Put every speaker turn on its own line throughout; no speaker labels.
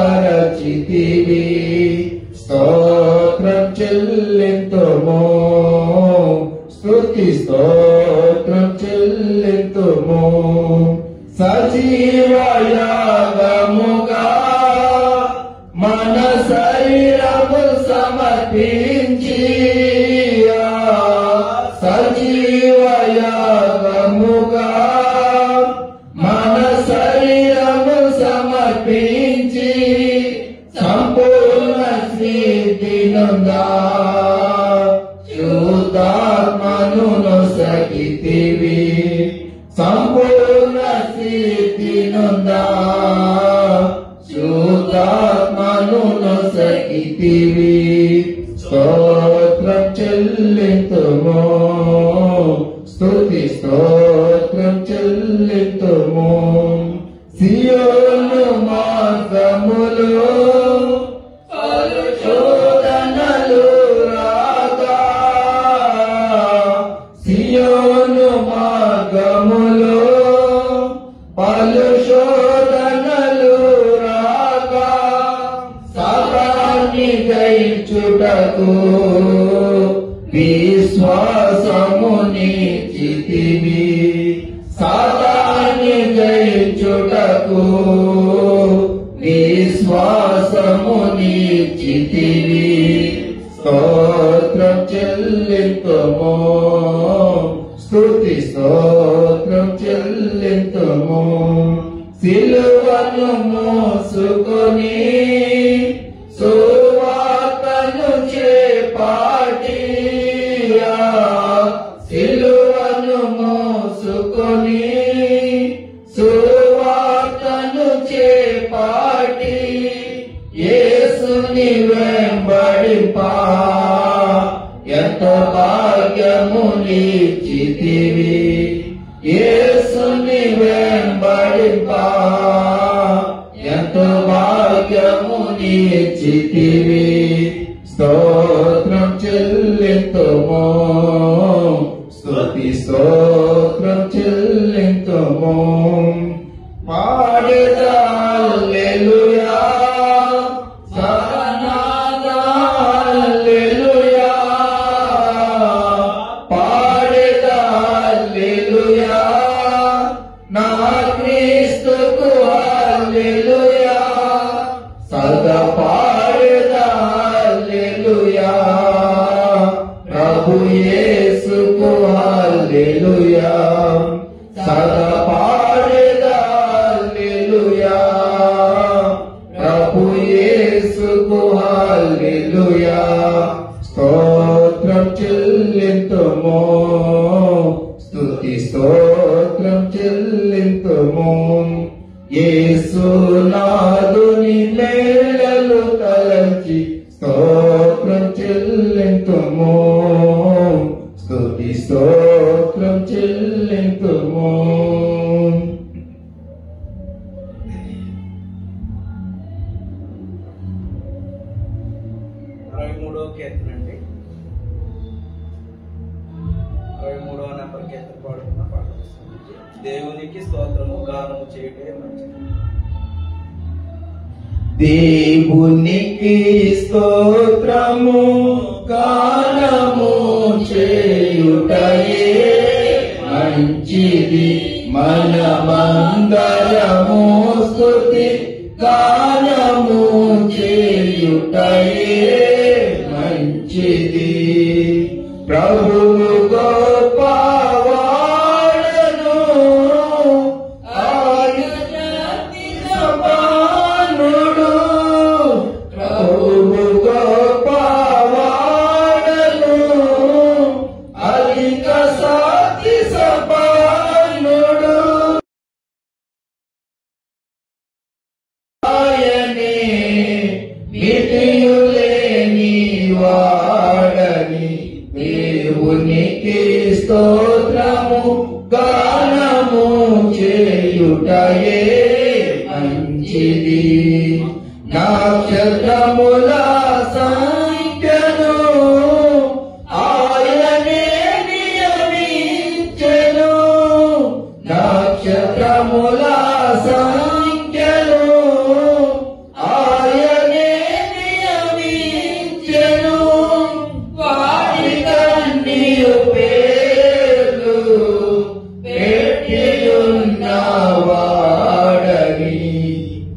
బలపరచితివి స్తోత్రం చెల్లింతుము స్తుతి స్తోత్రం చెల్లింతుము సజీవ యాగముగా మన శరీరము సమర్పించి సజీవ యాగముగా మన శరీరము సమర్పించి సంపూర్ణ స్థితి నొందా శుద్ధాత్మను నొసగితివి సంపూర్ణ స్థితి నొందా శుద్ధాత్మను నొసగితివి స్తోత్రం చెల్లింతుము స్తుతి స్తోత్రం చెల్లింతుము సియోను మార్గములో శోధనలు రాగా సియోను మార్గములో పలు శోధనలు రాగా సాతాన్ని జయించుటకు విశ్వాసముని చితివి సాతాన్ని జయించుటకు విశ్వాసముని చితివి స్తోత్రం చెల్లింతుము స్తుతి స్తోత్రం చెల్లింతుము సిలువను మోసుకొని సువార్తను చేపాటి సిలువను మోసుకొని సువార్తను చేపాటి యేసుని వెంబడింపా ఎంత భాగ్యము నీచితివి యేసుని వెంబడింపా ఎంత భాగ్యము నీచితివి స్తోత్రం చెల్లింతుము స్తుతి స్తోత్రం చెల్లింతుము పాడెదా హల్లెలూయా సనాదా హల్లెలూయా పాడెదా హల్లెలూయా నా క్రీస్తుకు హల్లెలూయా సదా పాడెదా హల్లెలూయా ప్రభు యేసుకు హల్లెలూయా సదా పాడెదా హల్లెలూయా ప్రభు యేసుకు హల్లెలూయా స్తోత్రం చెల్లింతుము స్తుతి స్తోత్రం చెల్లింతుము యేసు నాదుని మేలు తలంచి స్తోత్రం చెల్లింతుము స్తుతి స్తోత్రం చెల్లింతుము
63వ కీర్తన అండి 63వ నంబర్ కీర్తన పాడుకున్న పాట దేవునికి స్తోత్రము గానము చేయటే మంచిది
దేవునికి స్తోత్రము గానము చేయుటయే మంచిది మనమందరము స్తుతి గానము చేయుటయే మంచిది ప్రభువు గొప్పవాడను ఆయన సమానుడు ప్రభువు గొప్పవాడను అధిక సాటి సమానుడు ఆయనే మితియులేని వాడని దేవునికి స్తోత్రము గానము చేయుటయే మంచిది నక్షత్రముల సంఖ్యను ఆయనే నియమించెను నక్షత్రముల సంఖ్యను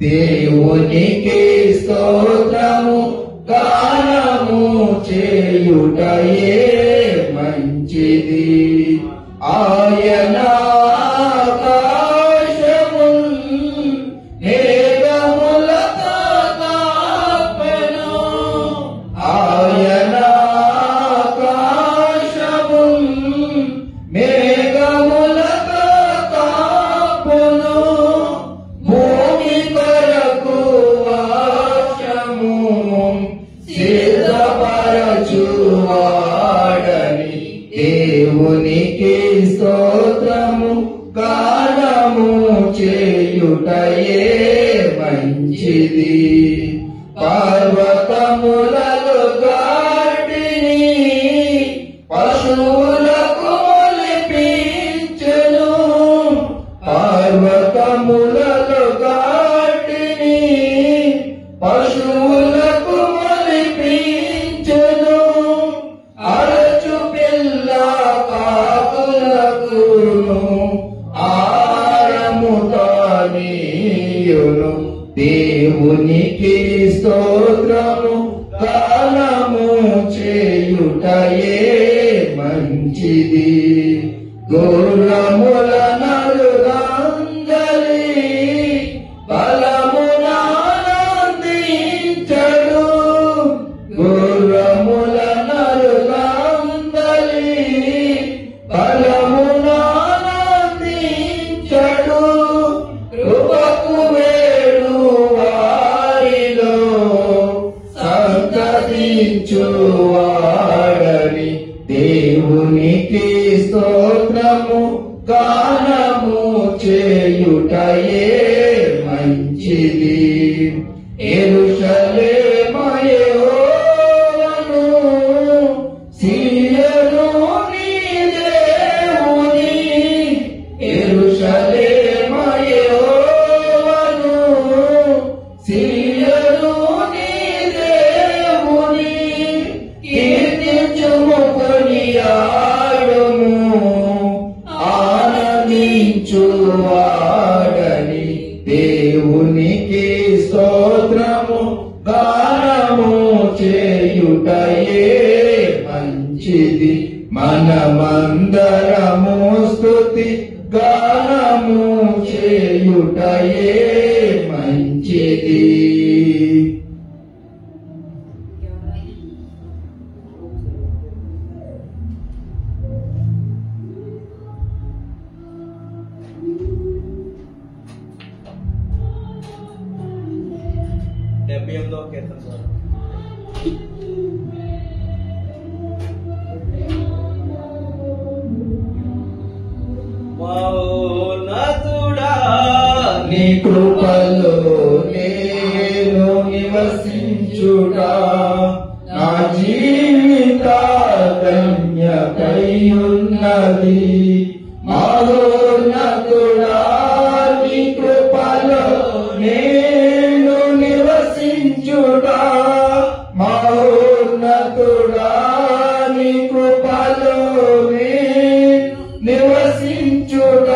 దేవునికి స్తోత్రము గానము చేయుటయే మంచిది. ఆయన ఆకాశమున్ మేఘములతో కప్పెను. ఆయన ఆకాశమున్ మేఘములతో కప్పును. భూమి కొరకు వర్షము సిద్ధపరచువాడని దేవునికి స్తోత్రము గానము చేయుటయే మంచిది. పర్వతములలో గడ్డిని పశువులకు మొలిపించెను. పర్వతములలో గడ్డిని పశువులకు మొలిపించెను. అరచు పిల్ల కాకులకును ఆహారముతానీయును. దేవునికి స్తోత్రము గానము చేయుటయే మంచిది. గుర్రముల నలుగందలి బలమునానందించడు. గుర్రముల నలుగందలి బలమునానందించడు. కృపకు వేడు వారిలో సంతతించువాడని దేవునికి స్తోత్రము గానము చేయుటయే మంచిది. యెరూషలేము యెహోవాను, సియోను నీ దేవుని. యెరూషలేము యెహోవాను, సియోను నీ దేవుని. కీర్తించుము కొనియాడుము ఆనందించువాడని దేవునికి స్తోత్రము గానము చేయుటయే మంచిది. మనమందరము స్తుతి గానము చేయుటయే మంచిది.
కీర్తన ద్వారా మౌనతుడా
నీ కృపలో నేను నివసించుట నా జీవిత ధన్యకైయున్నది. మౌనతుడా నీ కృపలో నేను నివసించుట. మౌనతుడా నీ కృపలో నివసించుట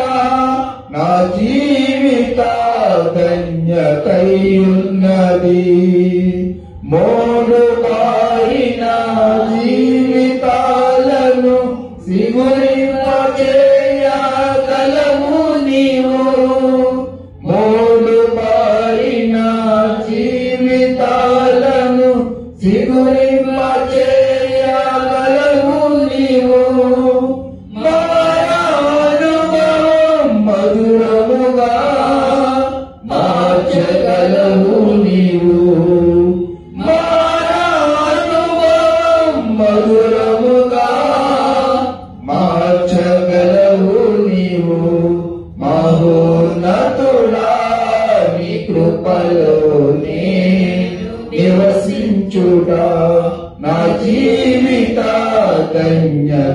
నా జీవిత ధన్యకైయున్నది. మోడు బారిన జీవితాలను సిగురింపచేయగలవు నీవు. మోడు బారిన జీవితాలను సిగురింపచేయగలవు నీవు. మధురముగా మార్చగలవు నీవు. మధురముగా మార్చగలవు నీవు. మహోన్నతుడా నీ కృపలో నివసించుట నా జీవిత ధన్యకైయున్నది.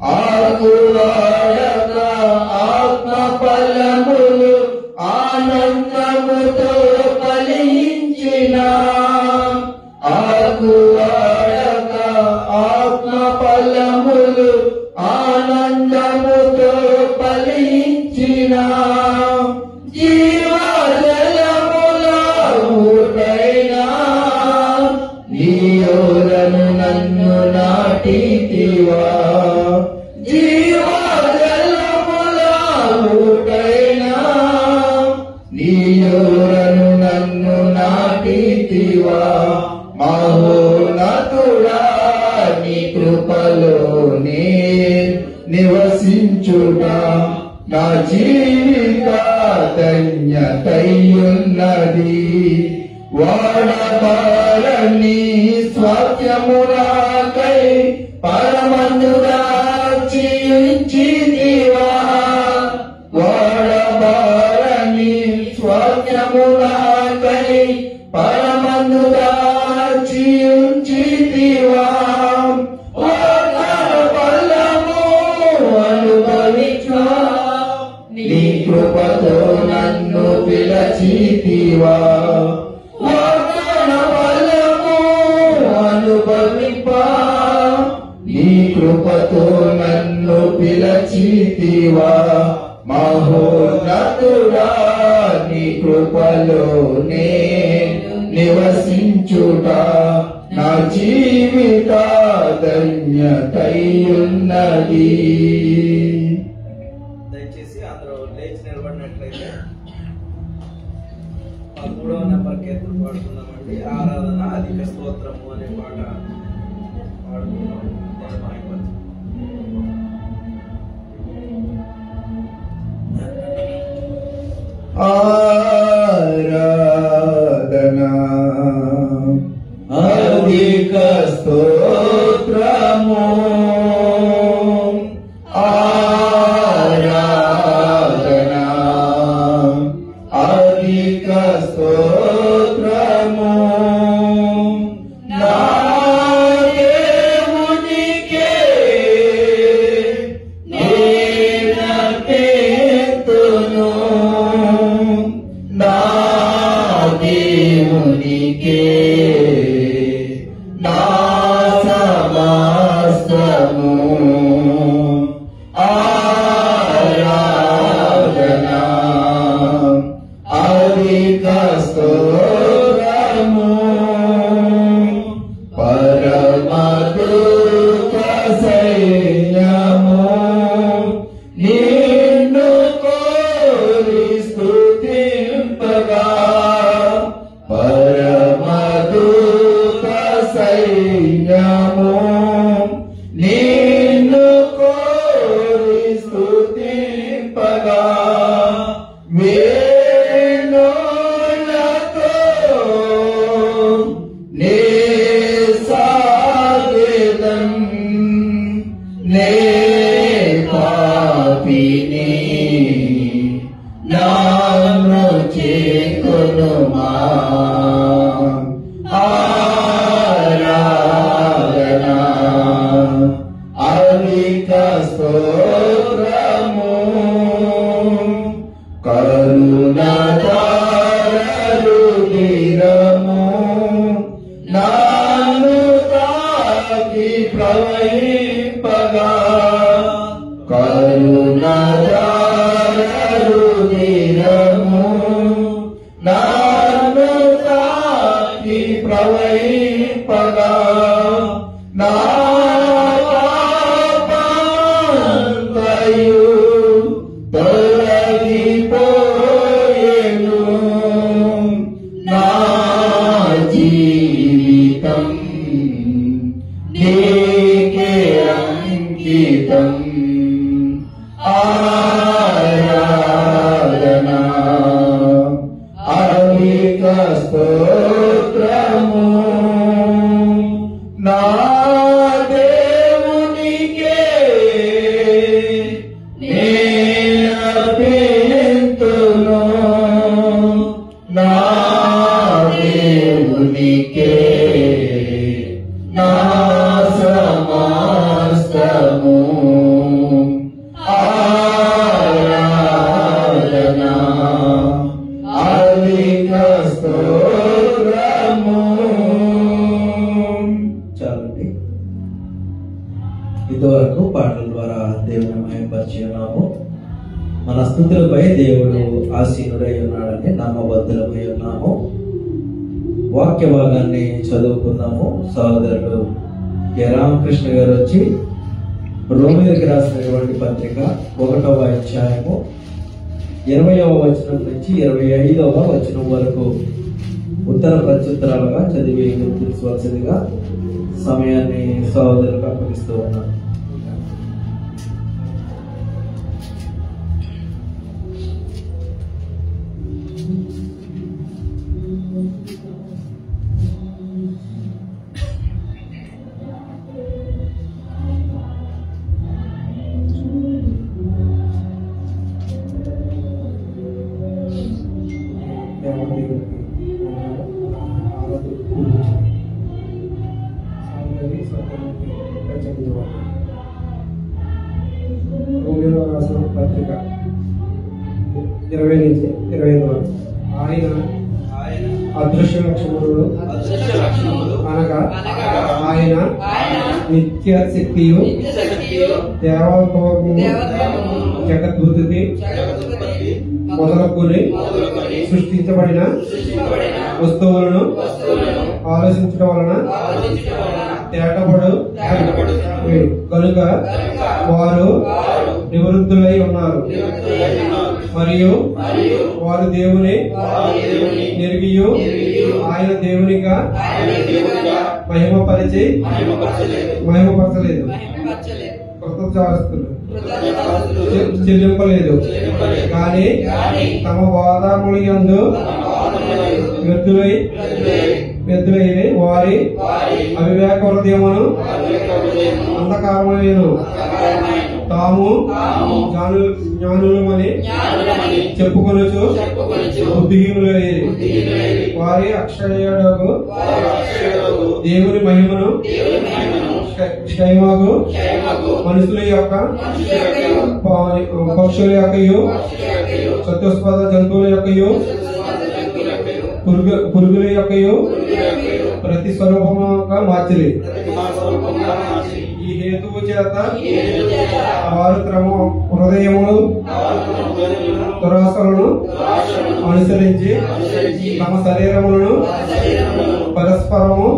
ఆకువాడక ఆత్మ ఫలములు ఆనందముతో ఫలించిన. ఆకువాడక ఆత్మ ఫలములు ఆనందముతో ఫలించిన. నీయోరను నన్ను నాటితివా మహోన్నతుడా నీ కృపలోనే నివసించుట నా జీవిత ధన్యతయున్నది వాడబారని స్వాస్థ్యమునాకై పరమందుగా జీవించితివా వాడబారని స్వాస్థ్యమునాకై పరమందుగా జీవించితివా నీ కృపతో నన్ను పిలచితివా అనుభవిపా నీ కృపతో నన్ను పిలచితివా మహోన్నతుడా నీ కృపలోనే నివసించుట నా జీవిత ధన్యతయున్నది.
దయచేసి అందరూ లేచి నిలబడినట్లయితే 13వ నెంబర్ కీర్తన పాడుకుందామండి. ఆరాధన అధిక స్తోత్రము అనే పాట పాడుకుందాం.
ఆరాధనా అధిక స్తోత్రము ఆరాధనా అధిక స్తోత్రము నా దేవునికే నేనర్పితును నా దేవునికే నా సమస్తము ఆరాధనా అధిక స్తోత్రము పరమదూత సైన్యము నిన్ను కోరి స్తుతింపగా పరమదూత సైన్యము నిన్ను కోరి స్తుతింపగా వేణులతో నే సాగెదం నే పాపిని నన్ను చేకొనుమా ఆరాధనా అధిక స్తోత్రము కరుణారుదిరము నన్ను తాకి ప్రవహింపగా కరుణారుదిరము నన్ను తాకి ప్రవహింపగా నా పాపమంతయు తొలగిపోయెను నా జీవితం నీకే అంకితం ఆరాధనా అధిక స్తోత్రము నా దేవునికే నేనర్పితును నా దేవునికే నా సమస్తము ఆరాధనా అధిక స్తోత్రము.
చాలండి. ఇంతవరకు పాటల ద్వారా దేవుని మహిమపరిచి ఉన్నాము. మన స్తుతులపై దేవుడు ఆసీనుడై ఉన్నాడని నమ్మబద్ధులమై ఉన్నాము. వాక్య భాగాన్ని చదువుకుందాము. సహోదరుడు కె. రామకృష్ణ గారు వచ్చి రోమిలకు రాసినటువంటి పత్రిక 1వ అధ్యాయము
20వ వచనం నుంచి 25వ వచనం వరకు ఉత్తర ప్రత్యుత్తరాలుగా చదివి గుర్తించవలసిందిగా సమయాన్ని సహోదరులకు అప్పగిస్తూ ఉన్నాను.
పత్రిక 20 నుంచి 25 వరకు ఆయన అదృశ్య లక్షణములు అనగా ఆయన నిత్య శక్తియు దేవత్వము జగద్భుతి మొదలుకొని సృష్టించబడిన వస్తువులను ఆలోచించడం వలన తేటపడు కనుక వారు నివృత్తులై ఉన్నారు మరియు వారు దేవుని నెరిగియు ఆయన దేవునిగా మహిమపరచలేదు, కృతజ్ఞతాస్తులు చెల్లింపలేదు, కానీ తమ వాదముల యందు వ్యర్థులైన వారి అవివేక హృదయమును అంధకారములను తాము జ్ఞానులమని చెప్పుకొనొచ్చు బుద్ధిహీనులైరి. వారి అక్షయుడగు దేవుని మహిమను క్షయమగు మనుషుల యొక్క పక్షుల యొక్కయు చతుస్పద జంతువుల యొక్కయు పురుగుల యొక్కయు ప్రతి స్వరూపముగా మార్చిరి. ఈ హేతువు చేత వారు తమ హృదయములు దురాశలను అనుసరించి తమ శరీరములను పరస్పరము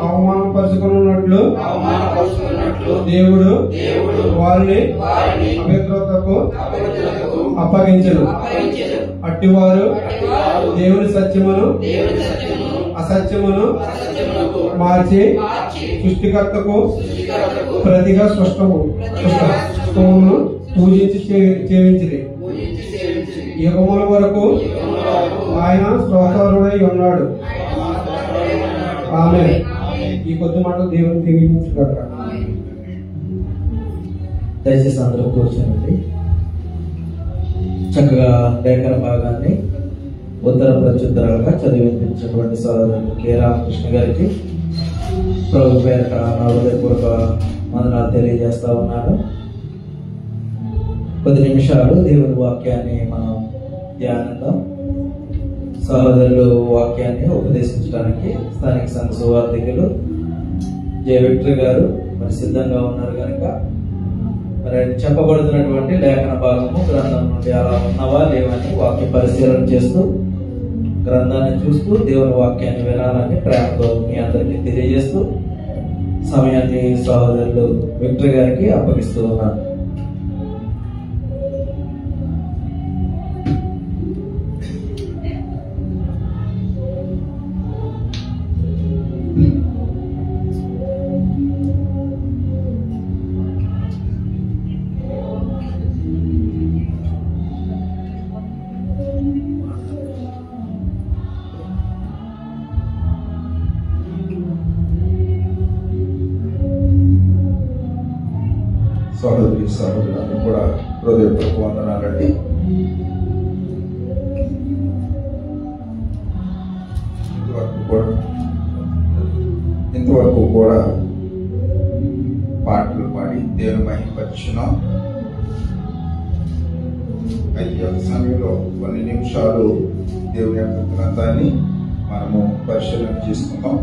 అవమానపరుచుకున్నట్లు దేవుడు వారిని అపవిత్రతకు అప్పగించను. అట్టివారు దేవుని సత్యమును అసత్యమును మార్చి సృష్టికర్తకు ప్రతిగా స్పష్టమును పూజించి సేవించిరి. యుగముల వరకు ఆయన స్తోత్రుడై ఉన్నాడు. ఆమె ఈ కొద్ది మాటలు దేవుని దీవించుగాక.
దయచేసి అందరూ కూర్చోండి. చక్కగా లేఖన భాగాన్ని ఉత్తర ప్రత్యుత్తరాలుగా చదివించినటువంటి సోదరుడు కె రామకృష్ణ గారికి ప్రభు పేరిట నా హృదయపూర్వక వందనాలు తెలియజేస్తా ఉన్నాను. కొద్ది నిమిషాలు దేవుని వాక్యాన్ని మనం ధ్యానిద్దాం. సహోదరులు వాక్యాన్ని ఉపదేశించడానికి స్థానిక సంఘ సువార్థికులు జే విక్టర్ గారు మరి సిద్ధంగా ఉన్నారు కనుక మరి చెప్పబడుతున్నటువంటి లేఖన భాగము గ్రంథం నుండి అలా ఉన్నవా లేవని వాక్య పరిశీలన చేస్తూ గ్రంథాన్ని చూస్తూ దేవుని వాక్యాన్ని వినాలని ప్రేమతో మీ అందరికీ తెలియజేస్తూ సమయాన్ని సహోదరులు విక్టర్ గారికి అప్పగిస్తూ ఉన్నాను.
సహోదరి సహోదరులను కూడా హృదయపూర్వక వందనాలండి. ఇంతవరకు కూడా పాటలు పాడి దేవుని మహిమపరిచున్నాం. అయితే ఒక సమయంలో కొన్ని నిమిషాలు దేవుని యొక్క గ్రంథాన్ని మనము పరిశీలన చేసుకుందాం.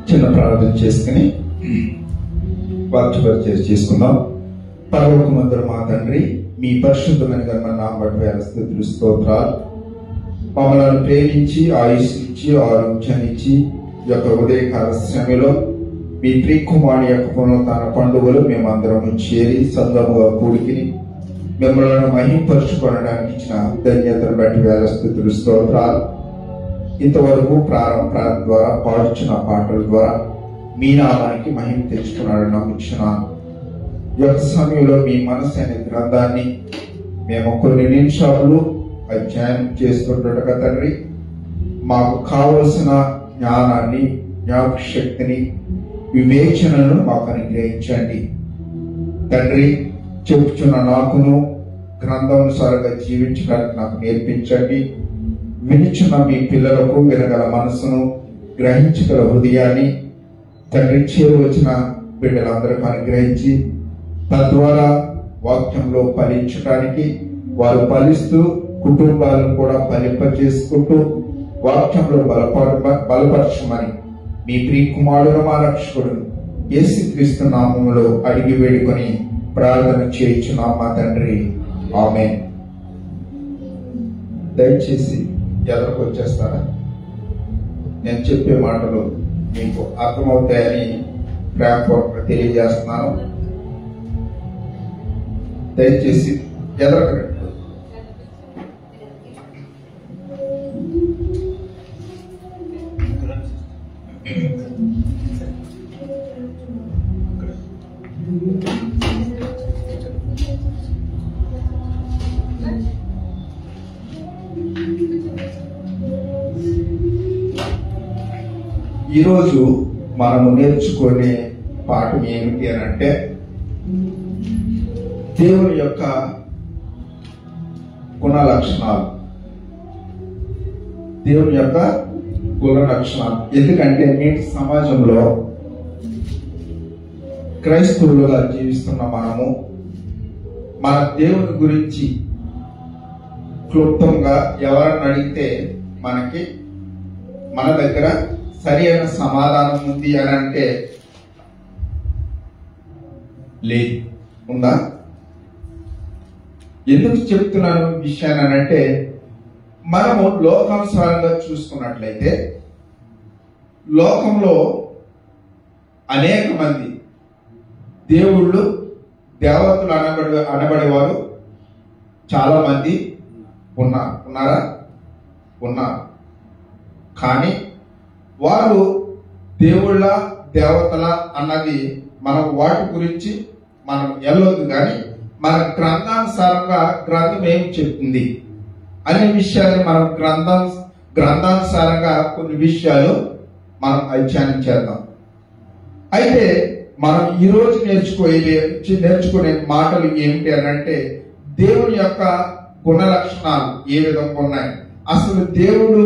చిన్న ప్రార్థన చేసుకుని వాక్య పరిచయం చేసుకుందాం. పరలోకమందున మా తండ్రి, మీ పరిశుద్ధమైన నామం బట్టి వేల స్తుతులు స్తోత్రాలు. మమ్మల్ని ప్రేమించి ఆయుష్నిచ్చి ఆరోగ్యాన్నిచ్చి ఈ యొక్క ఉదయకాల సమయంలో మీ ప్రియకుమారి యొక్క పునరుత్థాన పండుగలు మేమందరం చేరి సంఘముగా కూడికిని మిమ్మల్ని మహింపరుచుకోవడానికి ఇచ్చిన ధన్యతను బట్టి వేల స్తుతులు స్తోత్రాలు. ఇంతవరకు ప్రారంభ ద్వారా పాడుచున్న పాటల ద్వారా మీ నామానికి మహిమ తెచ్చుకున్నాడని నమ్ముచున్నాను. ఈ యొక్క సమయంలో మీ మనసు అనే గ్రంథాన్ని మేము కొన్ని నిమిషాలు అధ్యయనం చేస్తుండగా తండ్రి, మాకు కావలసిన జ్ఞానాన్ని, జ్ఞాపక శక్తిని, వివేచనను మాకు అనుగ్రహించండి తండ్రి. చెప్పుచున్న నాకును గ్రంథానుసారంగా జీవించడానికి నాకు నేర్పించండి. వినిచున్న మీ పిల్లలకు వినగల మనసును, గ్రహించగల హృదయాన్ని తండ్రి చేరువచ్చిన బిడ్డలందరికీ అనుగ్రహించి తద్వారా వాక్యంలో ఫలించడానికి వారు ఫలిస్తూ కుటుంబాలను కూడా ఫలింపజేసుకుంటూ వాక్యంలో బలపరచమని మీ ప్రియకుమారుడు మా రక్షకుడు యేసుక్రీస్తు నామములో అడిగి వేడుకొని ప్రార్థన చేయించున్నాం మా తండ్రి, ఆమేన్. దయచేసి ఎదరికి వచ్చేస్తారా? నేను చెప్పే మాటలు మీకు అర్థమవుతాయని ప్రేమపూర్వకంగా తెలియజేస్తున్నాను. దయచేసి ఎదరకండి. ఈరోజు మనము నేర్చుకునే పాఠం ఏమిటి అని అంటే, దేవుని యొక్క గుణ లక్షణాలు. దేవుని యొక్క గుణ లక్షణాలు. ఎందుకంటే నేటి సమాజంలో క్రైస్తవులుగా జీవిస్తున్న మనము మన దేవుని గురించి క్లుప్తంగా ఎవరన్నా అడిగితే మనకి మన దగ్గర సరి అయిన సమాధానం ఉంది అని అంటే లేదు. ఉందా? ఎందుకు చెప్తున్నాను విషయాన్ని అని అంటే, మనము లోకానుసారంగా చూసుకున్నట్లయితే లోకంలో అనేక మంది దేవుళ్ళు, దేవతలు అనబడేవారు చాలా మంది ఉన్నారా? ఉన్నారు. కానీ వారు దేవుళ్ళ, దేవతల అన్నది మనం వాటి గురించి మనం వెళ్ళొద్దు. కానీ మన గ్రంథానుసారంగా గ్రంథం ఏం చెప్తుంది అనే విషయాన్ని మనం గ్రంథానుసారంగా కొన్ని విషయాలు మనం అధ్యయనం చేద్దాం. అయితే మనం ఈరోజు నేర్చుకునే మాటలు ఏమిటి అని అంటే, దేవుని యొక్క గుణ లక్షణాలు ఏ విధంగా ఉన్నాయి, అసలు దేవుడు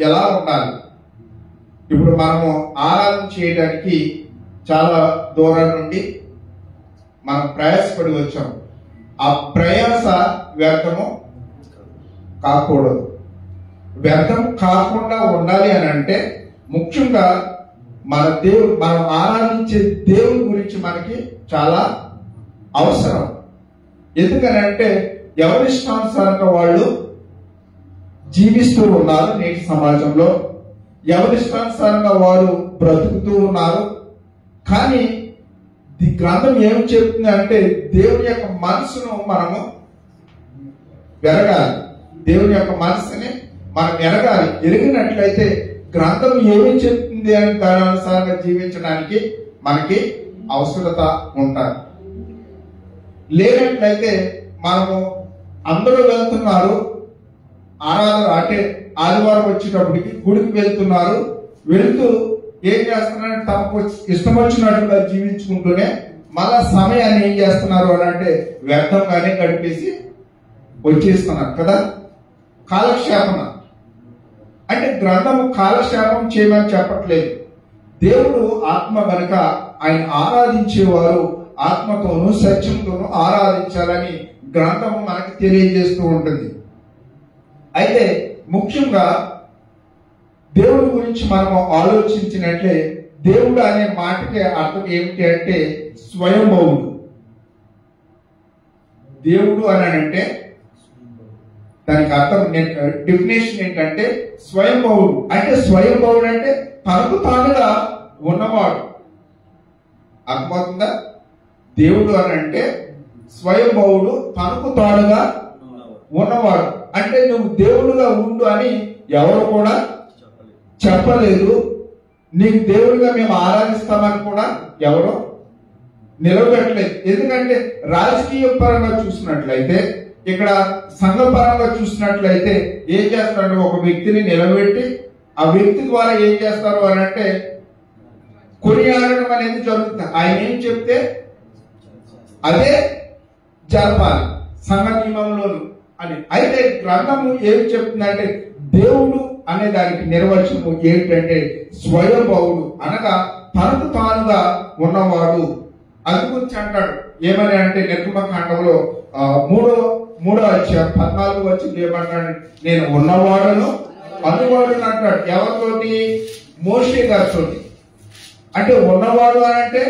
ఎలా ఉండాలి. ఇప్పుడు మనము ఆరాధన చేయడానికి చాలా దూరం నుండి మనం ప్రయాసపడి వచ్చాం. ఆ ప్రయాస వ్యర్థము కాకూడదు. వ్యర్థం కాకుండా ఉండాలి అని అంటే ముఖ్యంగా మనం ఆరాధించే దేవుని గురించి మనకి చాలా అవసరం. ఎందుకనంటే ఎవరిష్టానుసారంగా వాళ్ళు జీవిస్తూ ఉన్నారు. నేటి సమాజంలో ఎవరిష్టానుసారంగా వారు బ్రతుకుతూ ఉన్నారు. కానీ ఈ గ్రంథం ఏం చెప్తుంది అంటే, దేవుని యొక్క మనసును మనము ఎరగాలి. దేవుని యొక్క మనసుని మనం ఎరగాలి. ఎరిగినట్లయితే గ్రంథం ఏమి చెప్తుంది అని దాని అనుసారంగా జీవించడానికి మనకి అవసరత ఉంటుంది. లేనట్లయితే మనము అందరూ వెళ్తున్నారు, ఆరాధన అంటే ఆదివారం వచ్చేటప్పటికి గుడికి వెళ్తున్నారు. వెళుతూ ఏం చేస్తున్నారంటే తమకు ఇష్టం వచ్చినట్టుగా జీవించుకుంటూనే మళ్ళా సమయాన్ని ఏం చేస్తున్నారు అని అంటే వ్యర్థంగానే గడిపేసి వచ్చేస్తున్నారు కదా. కాలక్షేపణ అంటే గ్రంథము కాలక్షేపం చేయమని చెప్పట్లేదు. దేవుడు ఆత్మ కనుక ఆయన ఆరాధించేవారు ఆత్మతోనూ సత్యంతోనూ ఆరాధించాలని గ్రంథము మనకి తెలియజేస్తూ ఉంటుంది. అయితే ముఖ్యంగా దేవుడి గురించి మనం ఆలోచించినట్లే దేవుడు అనే మాటకి అర్థం ఏమిటి అంటే స్వయంభవుడు. దేవుడు అని అంటే దానికి అర్థం డెఫినేషన్ ఏంటంటే స్వయంభవుడు. అంటే స్వయంభవుడు అంటే తనకు తానుగా ఉన్నవాడు. అర్థమవుతుందా? దేవుడు అని అంటే స్వయంభవుడు, తనకు తానుగా ఉన్నవాడు. అంటే నువ్వు దేవుడుగా ఉండు అని ఎవరు కూడా చెప్పలేదు. నీకు దేవుడిగా మేము ఆరాధిస్తామని కూడా ఎవరు నిలబెట్టలేదు. ఎందుకంటే రాజకీయ పరంగా చూసినట్లయితే, ఇక్కడ సంఘ పరంగా చూసినట్లయితే ఏం చేస్తారంటే ఒక వ్యక్తిని నిలబెట్టి ఆ వ్యక్తి ద్వారా ఏం చేస్తారు అని అంటే కొనియాడడం అనేది జరుగుతుంది. ఆయన ఏం చెప్తే అదే జరపాలి సంఘ నియమంలోను అని. అయితే గ్రంథము ఏం చెప్తుందంటే దేవుడు అనే దానికి నిర్వచనము ఏంటంటే స్వయంభవుడు అనగా తనకు తానుగా ఉన్నవాడు. అది గురించి అంటాడు ఏమని అంటే నిర్గమకాండంలో 3వ అధ్యాయం 14 వచ్చింది ఏమంటాడు, నేను ఉన్నవాడును అందువాడును అంటాడు. ఎవరితోటి? మోషే గారితో. అంటే ఉన్నవాడు అనంటే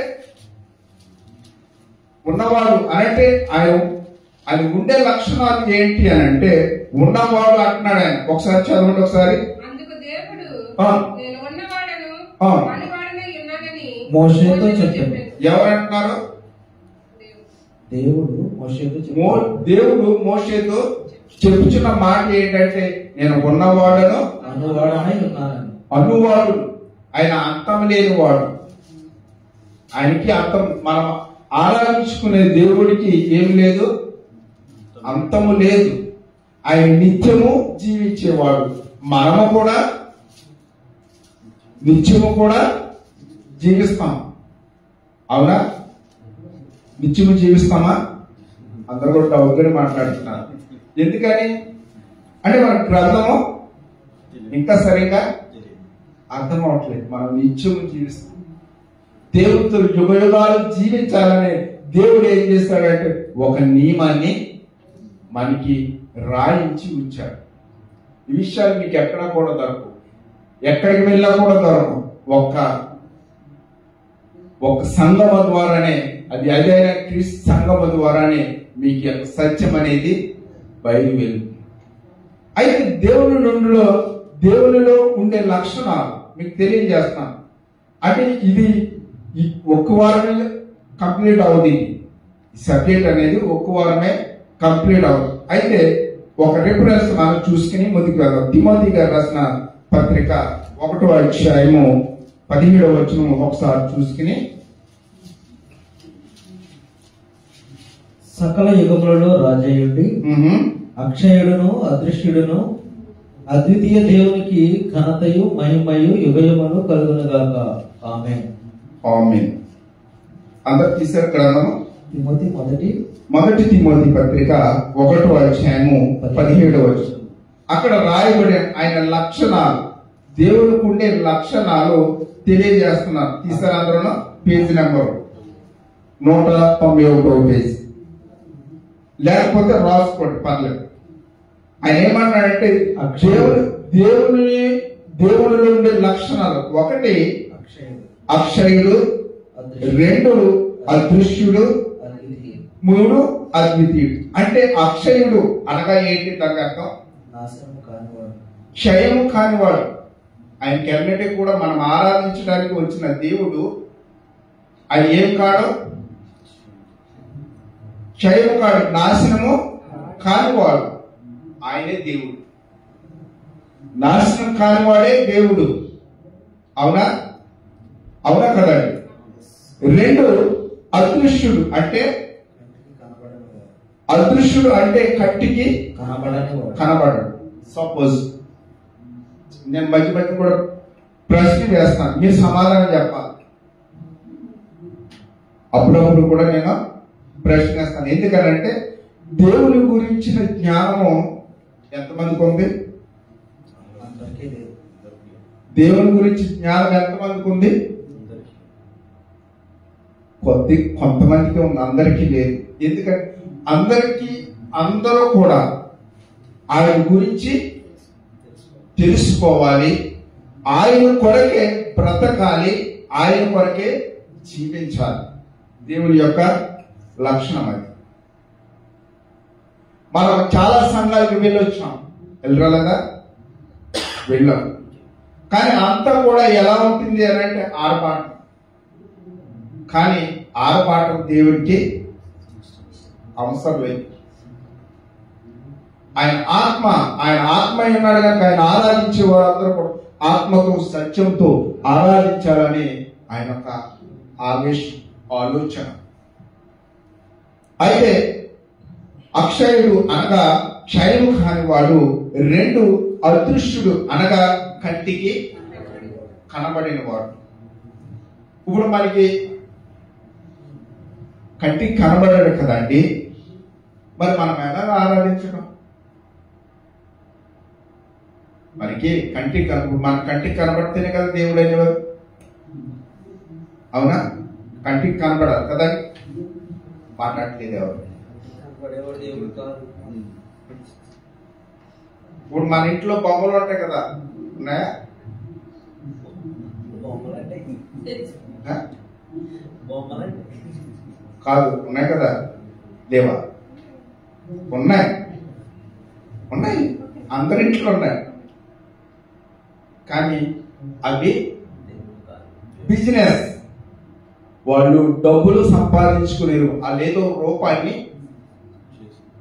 ఆయన ఉండే లక్షణాలు ఏంటి అని అంటే ఉన్నవాడు అంటున్నాడు ఆయన. ఒకసారి చదవండి ఒకసారి.
అందుకు దేవుడు
ఆ.
నేను ఉన్నవాడను
ఆ.
పనివాడనై ఉన్నానని
మోషేతో చెప్పాడు.
ఎవరంటున్నారు?
దేవుడు మోషేతో చెప్పాడు.
దేవుడు మోషేతో చెప్పుచున్న మాట ఏంటంటే నేను ఉన్నవాడను
అనువాడనై ఉన్నానని.
అనువాడు. ఆయన అంతం లేని వాడు. ఆయనకి అంతం. మనం ఆరాధించుకునే దేవుడికి ఏం లేదు, అంతము లేదు. ఆయన నిత్యము జీవించేవాడు. మనము కూడా నిత్యము కూడా జీవిస్తాం. అవునా? నిత్యము జీవిస్తామా? అందరూ కూడా డౌట్గానే మాట్లాడుతున్నారు. ఎందుకని అంటే మన గ్రంథము ఇంకా సరిగా అర్థం అవట్లేదు. మనం నిత్యము జీవిస్తాం. దేవుడితో యుగయుగాలు జీవించాలనే దేవుడు ఏం చేస్తాడంటే ఒక నియమాన్ని మనకి రాయించి ఉంచాడు. ఈ విషయాలు మీకు ఎక్కడా కూడా దొరకవు, ఎక్కడికి వెళ్ళా కూడా దొరకవు. ఒక సంగమ ద్వారానే, అది అదైన క్రీస్తు సంగమ ద్వారానే మీకు యొక్క సత్యం అనేది బయలు వెళ్తుంది. అయితే దేవునిలో ఉండే లక్షణాలు మీకు తెలియజేస్తాను. అంటే ఇది ఒక్క వారమే కంప్లీట్ అవుతుంది. సబ్జెక్ట్ అనేది ఒక్క వారమే కంప్లీట్ అవుతుంది. అయితే ఒక రిఫరెన్స్ మనం చూసుకుని ముందుకు వెళ్దాం. తిమోతి గారు రాసిన పత్రిక 1వ అధ్యాయము 17వ వచనం ఒకసారి చూసుకుని.
సకల యుగములలో రాజయుడి అక్షయుడును అదృశ్యుడును అద్వితీయ దేవునికి ఘనతయు మహిమయు యుగయుమను కలుగునుగాక. ఆమేన్.
ఆమేన్. అందరు తీశారు గ్రంథము. మొదటి తిమోతి పత్రిక 1వ అధ్యాయము 17వ వచనం. అక్కడ రాయబడి ఆయన లక్షణాలు, దేవుడికి ఉండే లక్షణాలు తెలియజేస్తున్నారు. తీసారు అందరూ. పేజీ నెంబర్ 191వ పేజీ. లేకపోతే రాసుకోండి, పర్లేదు. ఆయన ఏమన్నాడంటే దేవుడిలో ఉండే లక్షణాలు 1 అక్షయుడు, 2 అదృశ్యుడు, 3 అద్వితీయుడు. అంటే అక్షయుడు అనగా ఏంటి? దానికి అర్థం క్షయము కానివాడు. ఆయనకి ఎన్నటికీ కూడా మనం ఆరాధించడానికి వచ్చిన దేవుడు ఆయన ఏం కాడు? క్షయము కాడు, నాశనము కానివాడు. ఆయనే దేవుడు. నాశనం కానివాడే దేవుడు. అవునా? అవునా కదండి? 2 అదృశ్యుడు. అంటే అదృశ్యుడు అంటే కంటికి కనబడడు. సపోజ్ నేను మధ్య కూడా ప్రశ్న వేస్తాను, మీరు సమాధానం చెప్పాలి. అప్పుడప్పుడు కూడా నేను ప్రశ్న వేస్తాను. ఎందుకంటే దేవుని గురించిన జ్ఞానము ఎంతమందికి ఉంది? దేవుని గురించి జ్ఞానం ఎంతమందికి ఉంది? కొంతమందికి ఉంది, అందరికీ లేదు. ఎందుకంటే అందరూ కూడా ఆయన గురించి తెలుసుకోవాలి, ఆయన కొరకే బ్రతకాలి, ఆయన కొరకే జీవించాలి. దేవుని యొక్క లక్షణం అది. మనం చాలా సంఘాలకు వెళ్ళొచ్చాం, వెళ్ళరాలేదా? వెళ్ళాం. కానీ అంతా కూడా ఎలా ఉంటుంది అని అంటే ఆర్భాటం. కానీ ఆర్భాటం దేవుడికి అవసరం లేదు. ఆయన ఆత్మ ఉన్నాడు కనుక ఆయన ఆరాధించే వారందరూ కూడా ఆత్మతో సత్యంతో ఆరాధించాలని ఆయన ఒక ఆలోచన. అయితే అక్షయుడు అనగా క్షయం కాని వాడు, 2 అదృశ్యుడు అనగా కంటికి కనబడిన వాడు. ఇప్పుడు మనకి కంటికి కనబడాడు కదండి, మరి మనం ఎలా ఆరాధించడం? మనకి మన కంటికి కనబడితేనే కదా దేవుడు అనేవారు, అవునా? కంటికి కనబడాలి కదా, మాట్లాడలేదు ఎవరు. ఇప్పుడు మన ఇంట్లో బొమ్మలు ఉంటాయి కదా, ఉన్నాయా? కాదు, ఉన్నాయి కదా దేవా, ఉన్నాయి అందరింట్లో ఉన్నాయి. కానీ అవి బిజినెస్, వాళ్ళు డబ్బులు సంపాదించుకునేరు. అదేదో రూపాన్ని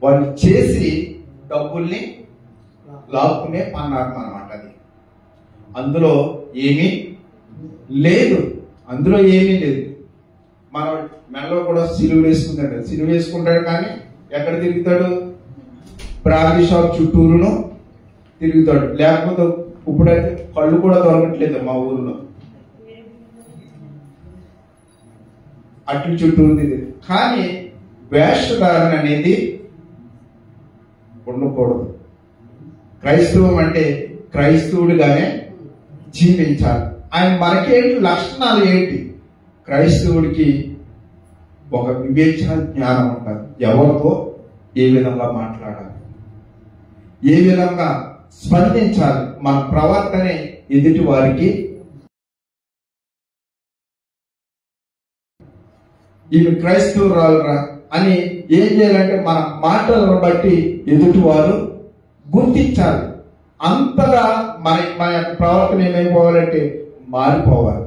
వాళ్ళు చేసి డబ్బుల్ని లాక్కునే అన్నారు అన్నమాట. అది అందులో ఏమీ లేదు. మన మెడలో కూడా సిలువ వేసుకుంటాడు. కానీ ఎక్కడ తిరుగుతాడు? ప్రాణి షాప్ చుట్టూరును తిరుగుతాడు. లేకపోతే ఇప్పుడైతే కళ్ళు కూడా దొరకట్లేదు మా ఊర్లో, అటు చుట్టూరు తిరిగి. కానీ వేషధారణ అనేది ఉండకూడదు. క్రైస్తవం అంటే క్రైస్తవుడిగానే జీవించాలి. ఆయన మనకేంటి లక్షణాలు ఏంటి? క్రైస్తవుడికి ఒక వివేచన జ్ఞానం ఉంటుంది. ఎవరితో ఏ విధంగా మాట్లాడాలి, ఏ విధంగా స్పందించాలి, మన ప్రవర్తనే ఎదుటి వారికి ఈమె క్రైస్తవురాలురా అని ఏం చేయాలంటే మన మాటలను బట్టి ఎదుటి వారు గుర్తించాలి. అంతగా మన యొక్క ప్రవర్తన ఏమైపోవాలంటే మారిపోవాలి.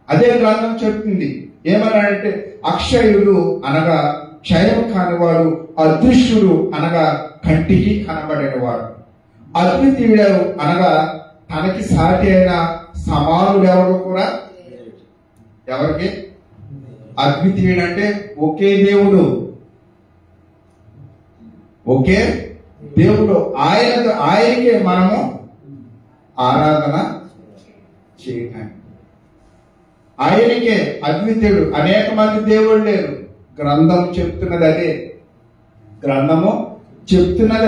అదే గ్రంథం చెప్తుంది. ఏమన్నాడంటే అక్షయుడు అనగా క్షయం కానివాడు, అదృశ్యుడు అనగా కంటికి కనబడేవాడు, అద్వితీయుడు అనగా తనకి సాటి అయిన సమానుడు ఎవరు కూడా. ఎవరికి అద్వితీయుడు అంటే ఒకే దేవుడు, ఒకే దేవుడు. ఆయనకే మనము ఆరాధన చేయటానికి. ఆయనకే అద్వితీయుడు. అనేక మంది దేవుడు లేరు. గ్రంథము చెప్తున్నది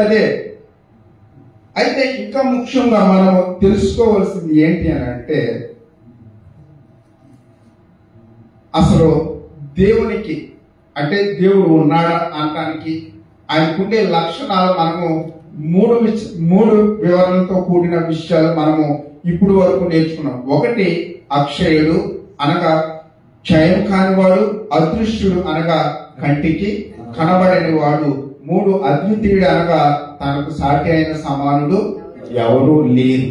అదే. అయితే ఇంకా ముఖ్యంగా మనము తెలుసుకోవాల్సింది ఏంటి అని అంటే, అసలు దేవునికి అంటే దేవుడు ఉన్నాడా అనడానికి ఆయనకుండే లక్షణాలు మనము మూడు వివరణలతో కూడిన విషయాలు మనము ఇప్పుడు వరకు నేర్చుకున్నాం. ఒకటి అక్షయుడు అనగా క్షయం కానివాడు, అదృశ్యుడు అనగా కంటికి కనబడని వాడు, 3 అద్వితీయుడు అనగా తనకు సాటి అయిన సమానుడు ఎవరూ లేరు.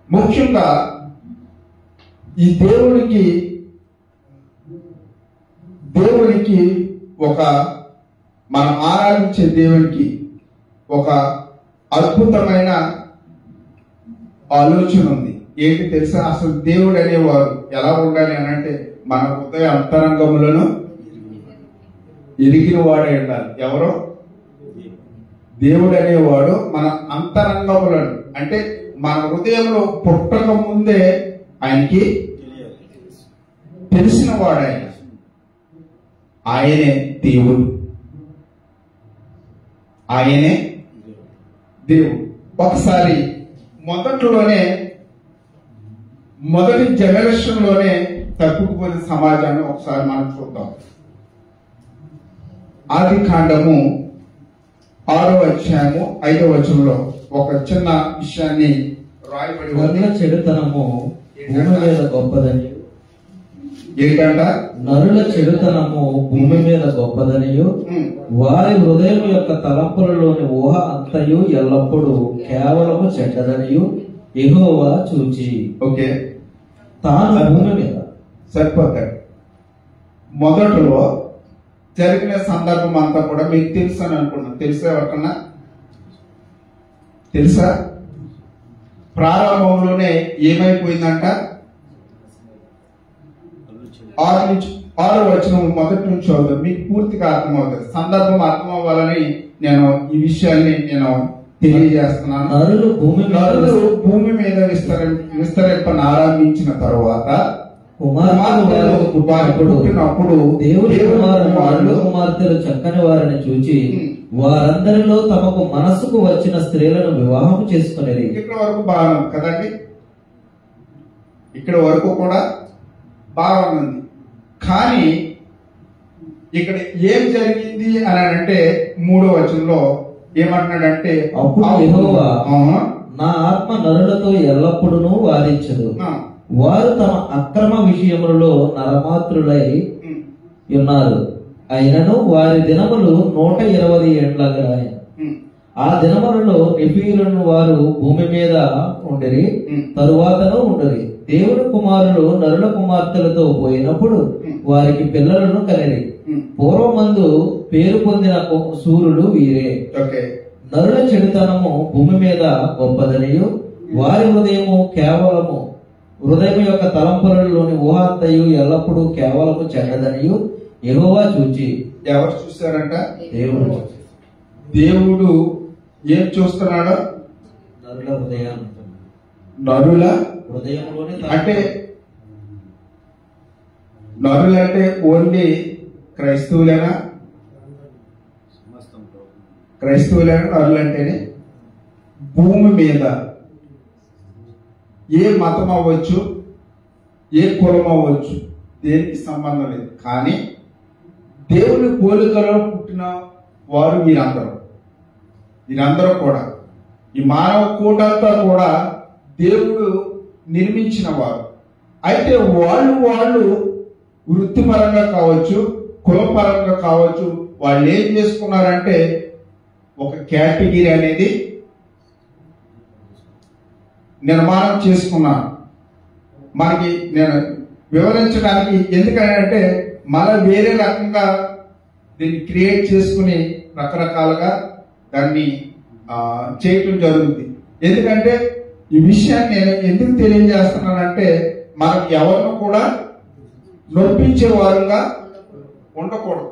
ముఖ్యంగా ఈ దేవునికి ఒక మనం ఆరాధించే దేవునికి ఒక అద్భుతమైన ఆలోచన ఉంది. ఏంటి తెలుసా? అసలు దేవుడు అనేవారు ఎలా ఉండాలి అని అంటే మన హృదయ అంతరంగములను ఎరిగిన వాడే ఉండాలి. ఎవరో దేవుడు అనేవాడు మన అంతరంగములను అంటే మన హృదయంలో పుట్టక ముందే ఆయనకి తెలిసిన వాడు. ఆయనే దేవుడు, ఆయనే దేవుడు. ఒకసారి మొదటి జనరేషన్ లోనే తప్పుకుపోయిన సమాజాన్ని ఒకసారి మనం చూద్దాం. ఆది కాండము 6వ అధ్యాయము 5వ వచనంలో ఒక చిన్న విషయాన్ని రాయబడి
చెడుతనము భూమి మీద గొప్పదని
ఏంటంట?
నరుల చెడుతనము భూమి మీద గొప్పదనియు వారి హృదయం యొక్క తలంపులలోని ఊహ అంతయు ఎల్లప్పుడూ కేవలము చెడ్డదనియు యెహోవా చూచి.
ఓకే,
తాను భూమి మీద
సరిపోతాడు. మొదట్లో జరిగిన సందర్భం అంతా కూడా మీకు తెలుసు అని అనుకున్నాను. తెలుసా ఎవరికన్నా? తెలుసా? ప్రారంభంలోనే ఏమైపోయిందంట? 6 వచనం మొదటి నుంచి చదువు, మీకు పూర్తిగా అర్థమవుతుంది. సందర్భం అర్థం అవ్వాలని నేను ఈ విషయాన్ని తెలియజేస్తున్నాను.
నరులు
భూమి మీద విస్తరింపను ఆరంభించిన తరువాత పుట్టినప్పుడు
దేవుడి కుమార్తెలు చక్కని వారిని చూచి వారందరిలో తమకు మనసుకు వచ్చిన స్త్రీలను వివాహం చేసుకునేది.
ఇక్కడ వరకు బాగుంది కదండి, ఇక్కడ వరకు కూడా బాగుంది. కానీ ఇక్కడ ఏం జరిగింది అని అంటే 3వ వచనంలో ఏమంటున్నాడంటే,
అప్పుడు యెహోవా నా ఆత్మ నరులతో ఎల్లప్పుడూ వాదించదు, వారు తమ అక్రమ విషయములలో నరమాత్రులై ఉన్నారు. అయినను వారి దినములు 120 ఏండ్లగాయ. ఆ దినములలో నెఫీయులను వారు భూమి మీద ఉండిరి, తరువాతను ఉండిరి. దేవుని కుమారులు నరుల కుమార్తెలతో పోయినప్పుడు వారికి పిల్లలను కనిరి. పూర్వమందు పేరు పొందిన సూర్యుడు వీరే. నరుల చెడుతనము భూమి మీద గొప్పదనియు వారి హృదయం యొక్క తలంపులలోని ఊహాంతయు ఎల్లప్పుడూ కేవలము చెడ్డదనియు యెహోవా చూచి.
ఎవరు చూస్తారంట?
దేవుడు
ఏం చూస్తున్నాడు?
నరుల హృదయాన్ని.
నరుల
హృదయంలోని
అంటే నరులంటే ఓన్లీ క్రైస్తవులేనా? క్రైస్తవులేనా నరులంటేనే? భూమి మీద ఏ మతం అవ్వచ్చు, ఏ కులం అవ్వచ్చు, దేనికి సంబంధం లేదు. కానీ దేవుని పోలికలో పుట్టిన వారు వీరందరూ కూడా, ఈ మానవ కూటంతా కూడా దేవుడు నిర్మించిన వారు. అయితే వాళ్ళు వృత్తిపరంగా కావచ్చు, కులపరంగా కావచ్చు, వాళ్ళు ఏం చేసుకున్నారంటే ఒక కేటగిరీ అనేది నిర్మాణం చేసుకున్నాను. మనకి నేను వివరించడానికి ఎందుకంటే మళ్ళీ వేరే రకంగా దీన్ని క్రియేట్ చేసుకుని రకరకాలుగా దాన్ని చేయటం జరుగుతుంది. ఎందుకంటే ఈ విషయాన్ని నేను ఎందుకు తెలియజేస్తున్నానంటే మనకి ఎవరిని కూడా నొప్పించే వారుగా ఉండకూడదు.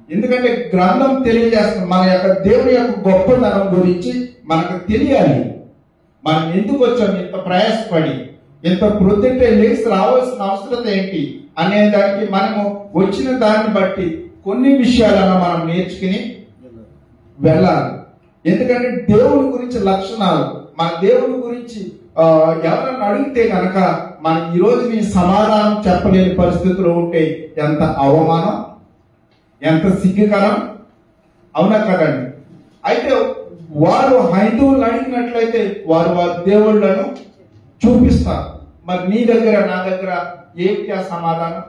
ఎందుకంటే గ్రంథం తెలియజేస్తుంది మన యొక్క దేవుని యొక్క గొప్పతనం గురించి మనకు తెలియాలి. మనం ఎందుకు వచ్చాం, ఇంత ప్రయాసపడి ఇంత ప్రొద్దుటే లేచి రావాల్సిన అవసరం ఏంటి అనే దానికి మనము వచ్చిన దాన్ని బట్టి కొన్ని విషయాలను మనం నేర్చుకుని వెళ్ళాలి. ఎందుకంటే దేవుని గురించి లక్షణాలు, మన దేవుని గురించి ఎవరన్నా అడిగితే కనుక మనం ఈ రోజు నీ సమాధానం చెప్పలేని పరిస్థితుల్లో ఉంటే ఎంత అవమానం, ఎంత సిగ్గుకరం, అవునా కదండి? అయితే వారు హైందవులను అడిగినట్లయితే వారు దేవుళ్లను చూపిస్తారు. మరి నీ దగ్గర నా దగ్గర ఏంటి ఆ సమాధానం?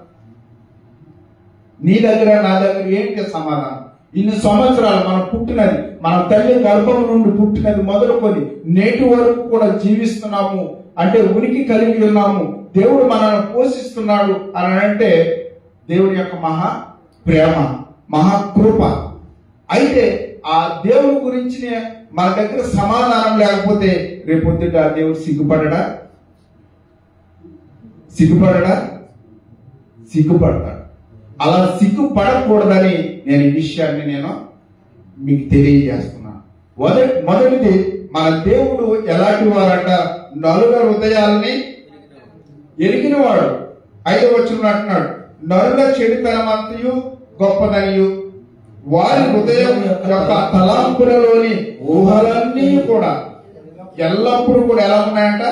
నీ దగ్గర నా దగ్గర ఏంటి సమాధానం? ఇన్ని సంవత్సరాలు మనం పుట్టినది, మన తల్లి గర్భం నుండి పుట్టినది మొదలుకొని నేటి వరకు కూడా జీవిస్తున్నాము అంటే ఉనికి కలిగి ఉన్నాము. దేవుడు మనల్ని పోషిస్తున్నాడు అని అంటే దేవుని యొక్క మహా ప్రేమ, మహాకృప. అయితే ఆ దేవుని గురించి మన దగ్గర సమాధానం లేకపోతే రేపొద్దుట ఆ దేవుడు సిగ్గుపడతాడు. అలా సిగ్గుపడకూడదని నేను ఈ విషయాన్ని మీకు తెలియజేస్తున్నాను. మొదటిది మన దేవుడు ఎలాంటి వారంట? నరుల హృదయాలని ఎరిగినవాడు. 5వ వచనంలో అంటున్నాడు, నరుల చెడుతనమంతయు గొప్పదనియు వారి హృదయం యొక్క తలాంపులలోని ఊహలన్నీ కూడా ఎల్లప్పుడూ కూడా ఎలా ఉన్నాయంట?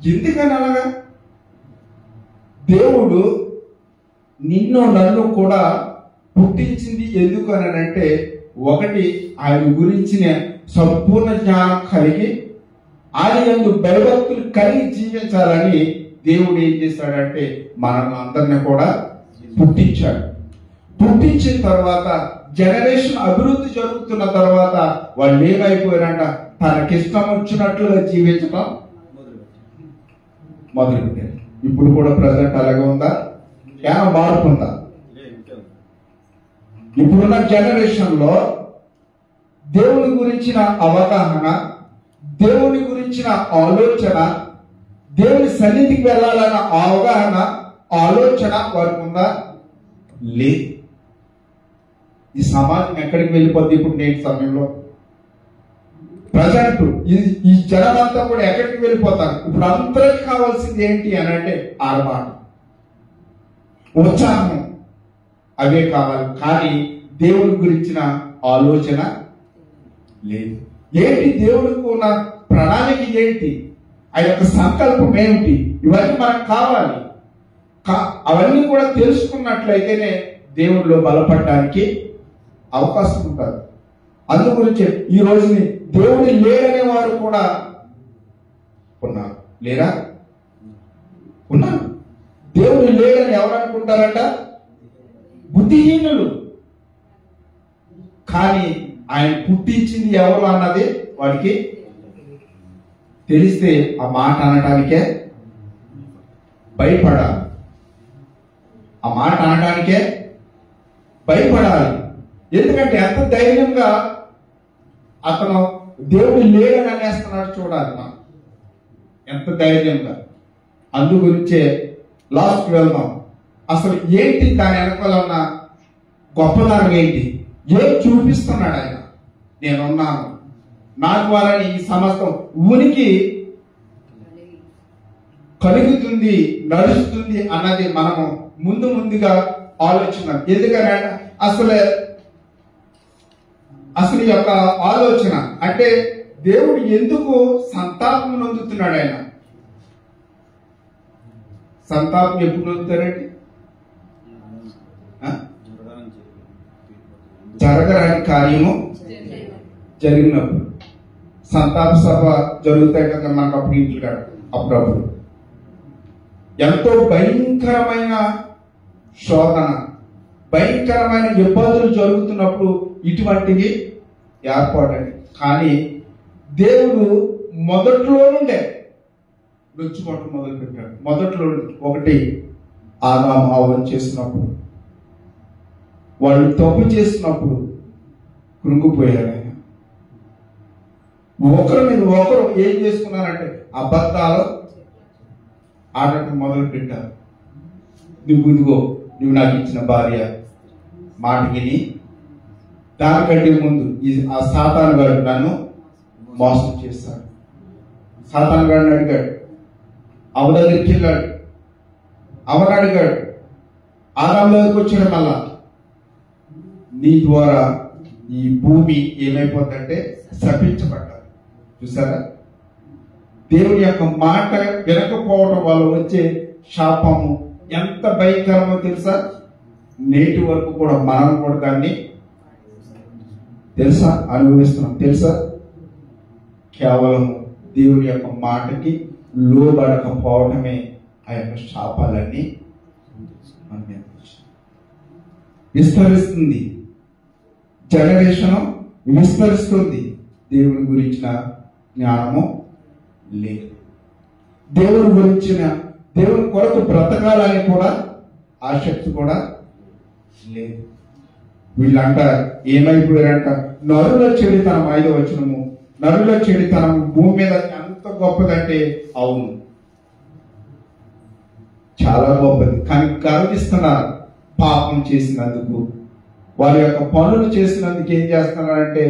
ఎందుకని అలాగా? దేవుడు నిన్ను నన్ను కూడా పుట్టించింది ఎందుకు అని అంటే, ఒకటి ఆయన గురించిన సంపూర్ణ జ్ఞానం కలిగి ఆయన యందు భయభక్తులు కలిగి జీవించాలని దేవుడు ఏం చేశాడంటే మనం అందరినీ కూడా పుట్టించాడు. పుట్టించిన తర్వాత జనరేషన్ అభివృద్ధి జరుగుతున్న తర్వాత వాళ్ళు ఏమైపోయారంట, తనకిష్టం వచ్చినట్లుగా జీవించడం మొదలుపెట్టారు. ఇప్పుడు కూడా ప్రజెంట్ అలాగే ఉందా? ఏమైనా మార్పు ఉందా? ఇప్పుడున్న జనరేషన్ లో దేవుని గురించిన అవగాహన, దేవుని గురించిన ఆలోచన, దేవుని సన్నిధికి వెళ్ళాలన్న అవగాహన, ఆలోచన వారికి ఉందా? లేదు. ఈ సమాజం ఎక్కడికి వెళ్ళిపోద్ది ఇప్పుడు నేటి సమయంలో? ప్రజెంట్ ఈ జనమంతా కూడా ఎక్కడికి వెళ్ళిపోతారు? ఇప్పుడు అందరికి కావాల్సింది ఏంటి అని అంటే ఆర్భాటం, ఉత్సాహం, అవే కావాలి. కానీ దేవుని గురించిన ఆలోచన లేదు. ఏంటి దేవుడికి ఉన్న ప్రణాళిక ఏంటి? ఆయన యొక్క సంకల్పం ఏమిటి? ఇవన్నీ మనకు కావాలి. అవన్నీ కూడా తెలుసుకున్నట్లయితేనే దేవుడిలో బలపడడానికి అవకాశం ఉంటుంది. అందు గురించి ఈ రోజుని దేవుడు లేడనే వారు కూడా ఉన్నారు. లేరా? ఉన్నారు. దేవుడు లేడని ఎవరు అనుకుంటారంట? బుద్ధిహీనులు. కానీ ఆయన పుట్టించింది ఎవరు అన్నది వాడికి తెలిస్తే ఆ మాట అనడానికే భయపడాలి. ఆ మాట అనడానికే భయపడాలి. ఎందుకంటే ఎంత ధైర్యంగా అతను దేవుడు లేడని అనేస్తున్నాడు చూడాలి మనం, ఎంత ధైర్యంగా. అందు గురించే లాస్ట్కి వెళ్దాం. అసలు ఏంటి దాని వెనకాల ఉన్న గొప్పతనం ఏంటి? ఏం చూపిస్తున్నాడు ఆయన? నేనున్నాను, నా ద్వారా ఈ సమస్తం ఉనికి కలుగుతుంది, నడుస్తుంది అన్నది మనము ముందుగా ఆలోచన. ఎందుకంటే అసలు యొక్క ఆలోచన అంటే దేవుడు ఎందుకు సంతాపం నొందుతున్నాడు? ఆయన సంతాపం ఎప్పుడు నొందుతారండి? జరగరాని కార్యము జరిగినప్పుడు. సంతాప సభ జరుగుతాయి కదా మనకు అప్పుడు ఇంట్లో కాదు. అప్పుడప్పుడు ఎంతో భయంకరమైన శోధన, భయంకరమైన ఇబ్బందులు జరుగుతున్నప్పుడు ఇటువంటివి ఏర్పడండి. కానీ దేవుడు మొదట్లో నుండే నొచ్చుకోవటం మొదలు పెట్టాడు. మొదట్లో ఒకటి ఆదాము హవ్వ చేసినప్పుడు, వాళ్ళు తప్పు చేసినప్పుడు కృంగిపోయారు. ఆయన ఒకరి మీద ఒకరు ఏం చేసుకున్నారంటే అబద్ధాలు ఆడటం మొదలు పెట్టారు. ఇదిగో నువ్వు నాకు ఇచ్చిన భార్య మాట విని, దానికంటే ముందు ఆ సాతాను గారు నన్ను మోసం చేస్తాడు. సాతాను గారిని అడిగాడు, అవ దగ్గరికి వెళ్ళాడు, అవని అడిగాడు, ఆదాము దగ్గరికి వచ్చాడు. మళ్ళా నీ ద్వారా ఈ భూమి ఏమైపోతుందంటే శపించబడ్డారు. చూసారా? దేవుని యొక్క మాట వినకపోవడం వల్ల వచ్చే శాపము ఎంత భయంకరమో తెలుసా? నేటి వరకు కూడా మనం కూడా దాన్ని తెలుసా అనుభవిస్తున్నాం. తెలుసా? కేవలం దేవుని యొక్క మాటకి లోబడకపోవడమే ఆ యొక్క శాపాలన్నీ విస్తరిస్తుంది. జనరేషన్ విస్తరిస్తుంది. దేవుని గురించిన జ్ఞానము లేదు. దేవుని కొరకు బ్రతకాలని కూడా ఆసక్తి కూడా లేదు. వీళ్ళంట ఏమైపోయారంట? నరుల చెడితనం. 5వ వచనము, నరుల చెడితనం భూమి మీద ఎంత గొప్పదంటే అవును, చాలా గొప్పది. కానీ గర్విస్తున్నారు పాపం చేసినందుకు. వారి యొక్క పనులు చేసినందుకు ఏం చేస్తున్నారంటే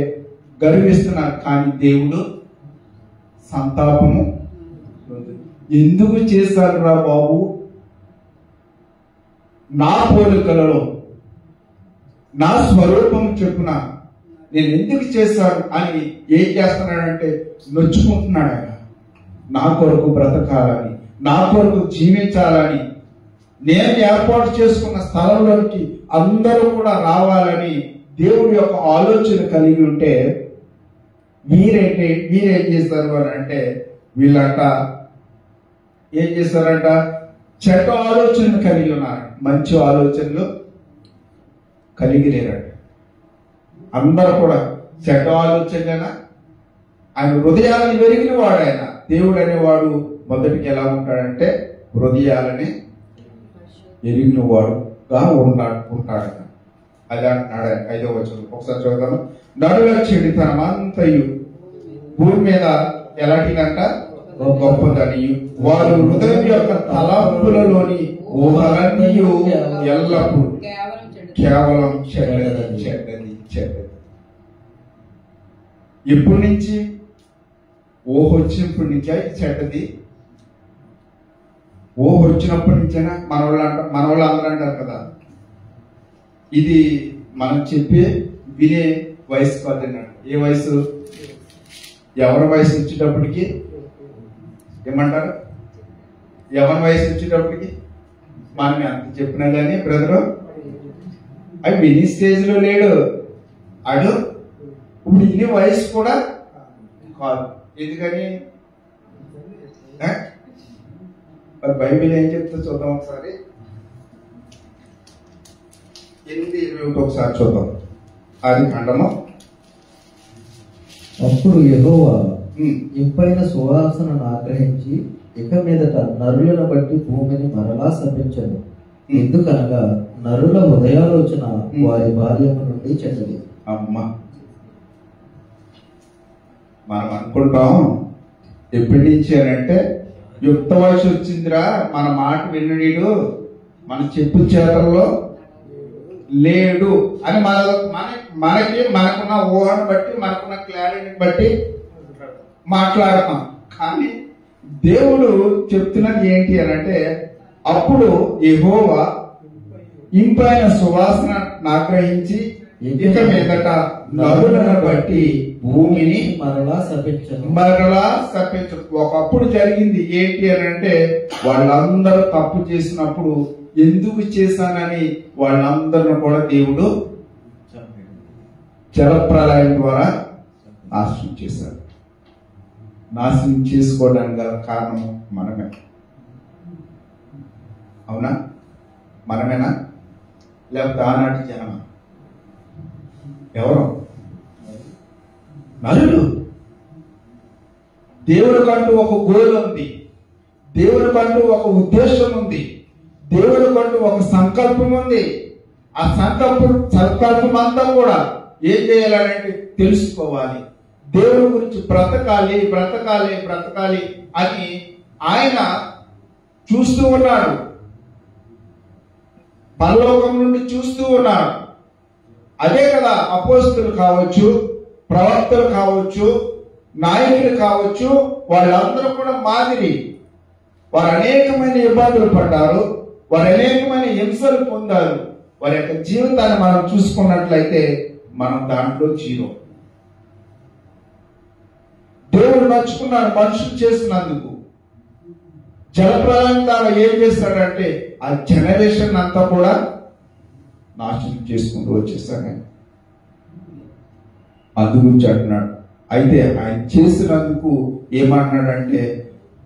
గర్విస్తున్నారు. కానీ దేవుడు సంతాపము ఎందుకు చేశారు రా బాబు? నా పోలికలలో నా స్వరూపం చెప్పున నేను ఎందుకు చేశాను అని ఏం చేస్తున్నాడంటే నొచ్చుకుంటున్నాడు. ఆయన నా కొరకు బ్రతకాలని, నా కొరకు జీవించాలని, నేను ఏర్పాటు చేసుకున్న స్థలంలోకి అందరూ కూడా రావాలని దేవుడి యొక్క ఆలోచన కలిగి ఉంటే వీరేం చేస్తారు అని అంటే వీళ్ళంట ఏం చేస్తారంట, చెడ్డ ఆలోచనలు కలిగి ఉన్నారు, మంచి ఆలోచనలు కలిగి లేరంట. అందరూ కూడా చెడ్డ ఆలోచనలేనా, ఆయన హృదయాలను వెరిగిన వాడు. ఆయన దేవుడు అనేవాడు మొదటికి ఎలా ఉంటాడంటే హృదయాలని ఎరిగిన వాడుగా ఉంటాడట. అది అంటున్నాడు 5వ వచనం. ఒకసారి చూద్దాము. నరుల చెడుతనమంతయు భూమి మీద ఎలాంటిదంట, గొప్పదని వారు హృదయం యొక్క తలంపులలోని ఊహలన్నీ ఎల్లప్పుడు కేవలం చెడ్డది. ఎప్పటి నుంచి? ఊహ వచ్చినప్పటి నుంచా ఇది చెడ్డది? ఊహ వచ్చినప్పటి నుంచేనా? మన వాళ్ళు అందరూ అంటారు కదా, ఇది మనం చెప్పే వినే వయసు కాదన్నాడు. ఏ వయసు? ఎవరి వయసు వచ్చేటప్పటికి ఏమంటారు? ఎవరి వయసు వచ్చేటప్పటికి మనం ఎంత చెప్పినా కానీ బ్రదరు అవి విని స్టేజ్ లో లేడు అడు. ఇప్పుడు ఇన్ని వయసు కూడా కాదు. ఎందుకని? బైబిల్ ఏం చెప్తే చూద్దాం ఒకసారి. 8:21 ఒకసారి చూద్దాం. అది ఖండము.
అప్పుడు యెహోవా ఇంపైన సువాసనను ఆగ్రహించి ఇక మీదట నరులను బట్టి భూమిని మరలా శపించను. ఎందుకనగా నరుల హృదయాలోచన వారి బాల్యము నుండి చెడ్డది.
అమ్మ, మనం అనుకుంటాం ఎప్పటి నుంచి అంటే యుక్త వయసు వచ్చిందిరా, మన మాట వినడు, మన చెప్పు చేతల్లో లేడు అని మనకున్న ఊహను బట్టి, మనకున్న క్లారిటీని బట్టి మాట్లాడతాం. కానీ దేవుడు చెప్తున్నది ఏంటి అని అంటే, అప్పుడు యెహోవా ఇంపైన సువాసన ఆగ్రహించి ఇక మీదట నరులను బట్టి భూమిని
మరలా శపించను.
ఒకప్పుడు జరిగింది ఏంటి అని అంటే, వాళ్ళందరూ తప్పు చేసినప్పుడు ఎందుకు చేశానని వాళ్ళందరిని కూడా దేవుడు జలప్రలయం ద్వారా నాశనం చేశాడు. నాశనం చేసుకోవడానికి గల కారణం మనమే. అవునా? మనమేనా? లేకపోతే ఆనాటి జనమా? ఎవరు? నరులు. దేవుడికంటూ ఒక గోల్ ఉంది, దేవుడికంటూ ఒక ఉద్దేశం ఉంది, దేవుడికంటూ ఒక సంకల్పం ఉంది. ఆ సంకల్పం అంతా కూడా ఏం చేయాలంటే తెలుసుకోవాలి. దేవుడి గురించి బ్రతకాలి అని ఆయన చూస్తూ ఉన్నాడు. పరలోకం నుండి చూస్తూ ఉన్నాడు. అదే కదా అపోస్తలులు కావచ్చు, ప్రవక్తలు కావచ్చు, నాయకులు కావచ్చు, వాళ్ళందరూ కూడా మాదిరి. వారు అనేకమైన ఇబ్బందులు పడ్డారు, వారు అనేకమైన హింసలు పొందారు. వారి యొక్క జీవితాన్ని మనం చూసుకున్నట్లయితే మనం దాంట్లో జీరో. దేవుడు నచ్చుకున్నాడు మనుషులు చేసినందుకు. జలప్రలయం ద్వారా ఏం చేస్తాడంటే ఆ జనరేషన్ అంతా కూడా నాశనం చేసుకుంటూ వచ్చేసాడు. అందు గురించి అంటున్నాడు. అయితే ఆయన చేసినందుకు ఏమన్నాడంటే,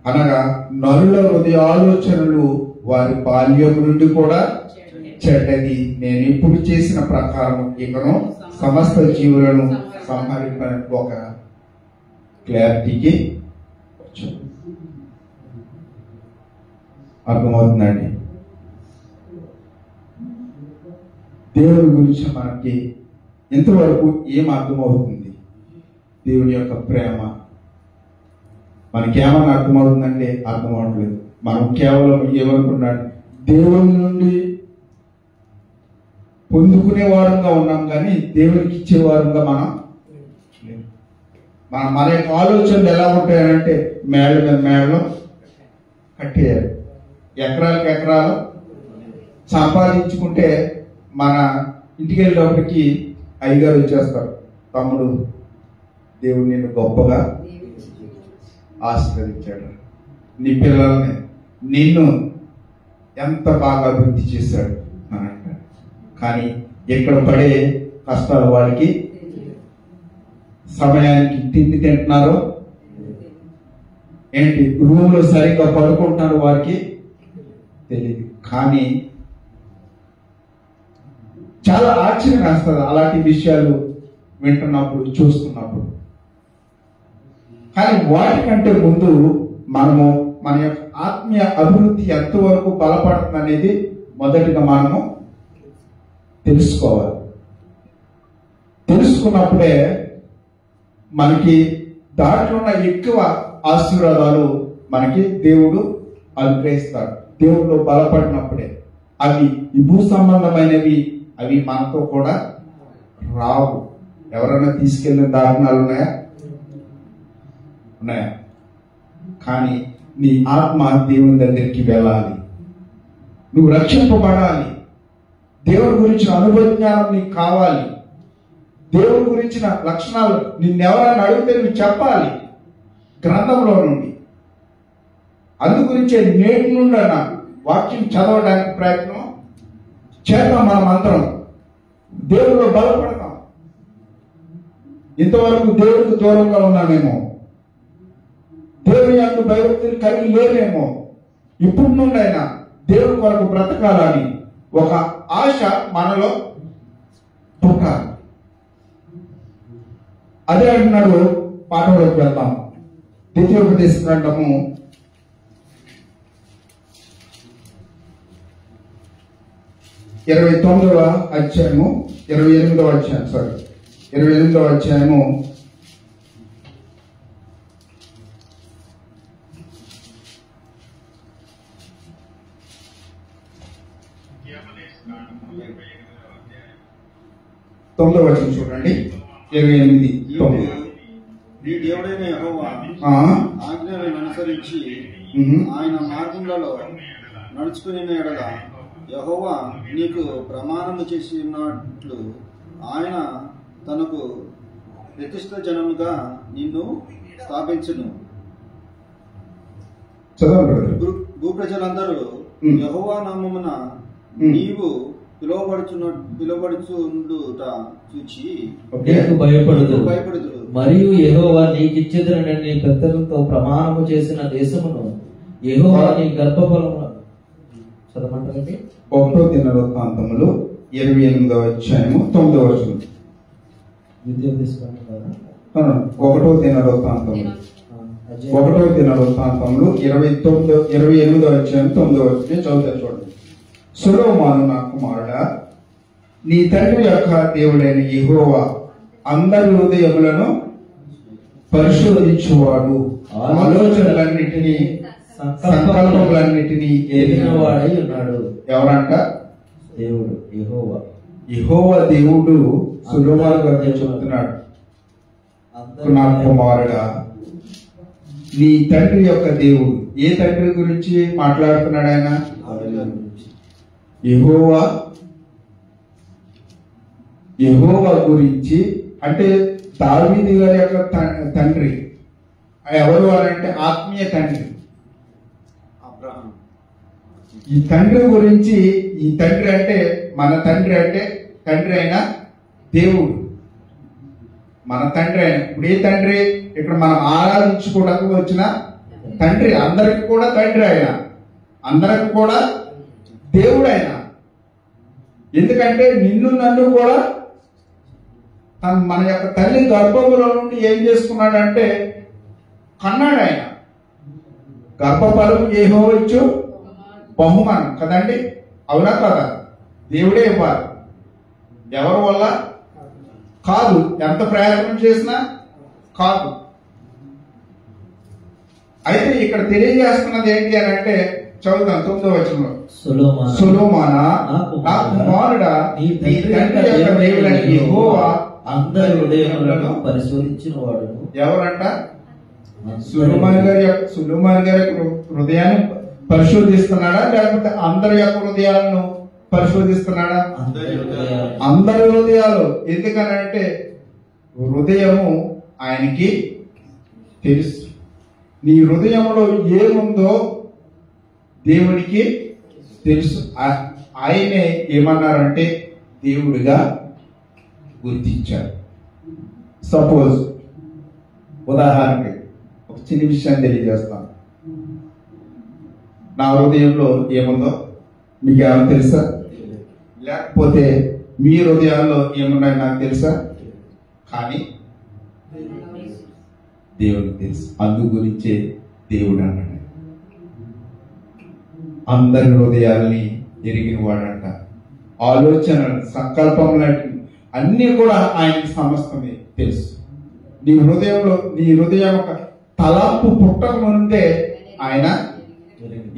అనగా నరుల హృదయ ఆలోచనలు వారి బాల్యం నుండి కూడా చెడ్డది. నేను ఇప్పుడు చేసిన ప్రకారం ఇకను సమస్త జీవులను సంహరింపని ఒక క్లారిటీకి వచ్చాడు. అర్థమవుతుందండి? దేవుడి గురించి మనకి ఇంతవరకు ఏం అర్థమవుతుంది? దేవుని యొక్క ప్రేమ మనకేమన్నా అర్థమవుతుందంటే అర్థం అవట్లేదు. మనం కేవలం ఏమనుకున్నాడు, దేవుని నుండి పొందుకునే వారంగా ఉన్నాం, కానీ దేవునికి ఇచ్చే వారంగా మన యొక్క ఆలోచనలు ఎలా ఉంటాయంటే మేళ్ళ మీద మేళ్ళు కట్టేయాలి, ఎకరాలకు ఎకరాలు సంపాదించుకుంటే మన ఇంటికి వెళ్ళేటప్పటికి అయ్యగారు వచ్చేస్తారు, తమ్ముడు దేవుడు నిన్ను గొప్పగా ఆశీర్వదించాడు, నీ పిల్లల్ని నిన్ను ఎంత బాగా అభివృద్ధి చేశాడు అని అంటారు. కానీ ఎక్కడ పడే కష్టాలు వాడికి, సమయానికి తిండి తింటున్నారో ఏంటి రూమ్ లో సరిగ్గా పడుకుంటున్నారు వారికి తెలియదు. కానీ చాలా ఆశ్చర్యం వేస్తుంది అలాంటి విషయాలు వింటున్నప్పుడు, చూస్తున్నప్పుడు. కానీ వాటికంటే ముందు మనము మన యొక్క ఆత్మీయ అభివృద్ధి ఎంతవరకు బలపడుతుంది అనేది మొదటిగా మనము తెలుసుకోవాలి. తెలుసుకున్నప్పుడే మనకి దాంట్లో ఉన్న ఎక్కువ ఆశీర్వాదాలు మనకి దేవుడు అనుగ్రహిస్తాడు. దేవుడు బలపడినప్పుడే అవి ఈ భూ సంబంధమైనవి అవి మనతో కూడా రావు. ఎవరైనా తీసుకెళ్ళిన దారుణాలు ఉన్నాయా? కానీ నీ ఆత్మ దేవుని దగ్గరికి వెళ్ళాలి, నువ్వు రక్షింపబడాలి, దేవుడి గురించిన అనుభవ జ్ఞానం నీకు కావాలి, దేవుడి గురించిన లక్షణాలు నిన్నెవరైనా అడిగితే నువ్వు చెప్పాలి గ్రంథంలో నుండి. అందుగురించే నేటి నుండి వాక్యం చదవడానికి ప్రయత్నం చేద్దాం. మనం అందరం దేవుడిలో బలపడతాం. ఇంతవరకు దేవుడికి దూరంగా ఉన్నామేమో, దేవుని యొక్క భయభక్తులు కలిగి లేరేమో. ఇప్పుడు నుండి అయినా దేవుడి కొరకు బ్రతకాలని ఒక ఆశ మనలో పుట్టాలి. అదే అంటున్నాడు. పాఠంలోకి వెళ్తాం. ద్వితీయోపదేశ గ్రంథము 29వ అధ్యాయము 28వ అధ్యాయం 28వ అధ్యాయము 9వ వచనం చూడండి. 28, 9.
నీ దేవుడైన యెహోవా ఆజ్ఞలను అనుసరించి ఆయన మార్గములలో నడుచుకుని ఎడల యెహోవా నీకు ప్రమాణము చేసినట్లు ఆయన తనకు ప్రతిష్ఠ జనముగా నిన్ను స్థాపించును. భూప్రజలందరూ యెహోవా నామమున నీవు పిలువబడుచుండుట చూచి
భయపడుదురు. మరియు యెహోవా నీకిచ్చెదనని నీ పెద్దలతో ప్రమాణము చేసిన దేశమును యెహోవా నీ గర్భఫలమున చదవమంటారండి.
1వ దినవృత్తాంతములు 28వ అధ్యాయము 9వ వచనం.
1వ దినవృత్తాంతములు
28వ అధ్యాయం 9వ వచనం చదువుతారు చూడండి. సొలొమోను నా కుమారుడా, నీ తండ్రి యొక్క దేవుడైన యెహోవా అందరి హృదయములను పరిశోధించువాడు, ఆలోచనలన్నిటినీ సంకల్పములన్నిటినీ ఎరిగిన
వాడై ఉన్నాడు.
ఎవరంట?
దేవుడు యెహోవా.
యెహోవా దేవుడు సొలొమోను గారికి చెప్తున్నాడు, నా కుమారుడా, నీ తండ్రి యొక్క దేవుడు. ఏ తండ్రి గురించి మాట్లాడుతున్నాడు ఆయన? యెహోవా గురించి. అంటే దావీదు గారి యొక్క తండ్రి ఎవరు అంటే ఆత్మీయ తండ్రి. ఈ తండ్రి గురించి, ఈ తండ్రి అంటే మన తండ్రి, అంటే తండ్రి అయిన దేవుడు మన తండ్రి అయిన. ఇప్పుడు ఏ తండ్రి? ఇక్కడ మనం ఆరాధించుకోవడానికి వచ్చిన తండ్రి, అందరికి కూడా తండ్రి ఆయన, అందరికి కూడా దేవుడు ఆయన. ఎందుకంటే నిన్ను నన్ను కూడా మన యొక్క తల్లి గర్భములో నుండి ఏం చేసుకున్నాడంటే కన్నాడు ఆయన. గర్భఫలము యెహోవా ఇచ్చు బహుమానం కదండి, అవునా కదా? దేవుడే ఇవ్వాలి, ఎవరి వల్ల కాదు, ఎంత ప్రయత్నం చేసినా కాదు. అయితే ఇక్కడ తెలియజేస్తున్నది ఏంటి అని అంటే చదువుతాం 9వ వచనంలో. సొలొమోనా నా కుమారుడా, నీ తండ్రి యొక్క దేవుడైన యెహోవా
అందరి హృదయములను పరిశోధించిన వాడు.
ఎవరంట? సొలొమోను గారి యొక్క హృదయాన్ని పరిశోధిస్తున్నాడా, లేకపోతే అందరి యొక్క హృదయాలను పరిశోధిస్తున్నాడా? అందరి హృదయాలు. ఎందుకనంటే హృదయము ఆయనకి తెలుసు. నీ హృదయంలో ఏముందో దేవునికి తెలుసు. ఆయనే ఏమన్నారంటే దేవుడిగా గుర్తించారు. సపోజ్ ఉదాహరణకి ఒక చిన్న విషయాన్ని తెలియజేస్తాను. నా హృదయంలో ఏముందో మీకు ఏమైనా తెలుసా? లేకపోతే మీ హృదయాల్లో ఏమున్నాయో నాకు తెలుసా? కానీ దేవునికి తెలుసు. అందు గురించే దేవుడు అన్నాడు, అందరి హృదయాల్ని ఎరిగిన వాడంట. ఆలోచనలు, సంకల్పములు అన్నీ కూడా ఆయనకి సమస్తమే తెలుసు. నీ హృదయం ఒక తలంపు పుట్టక ముందే ఆయన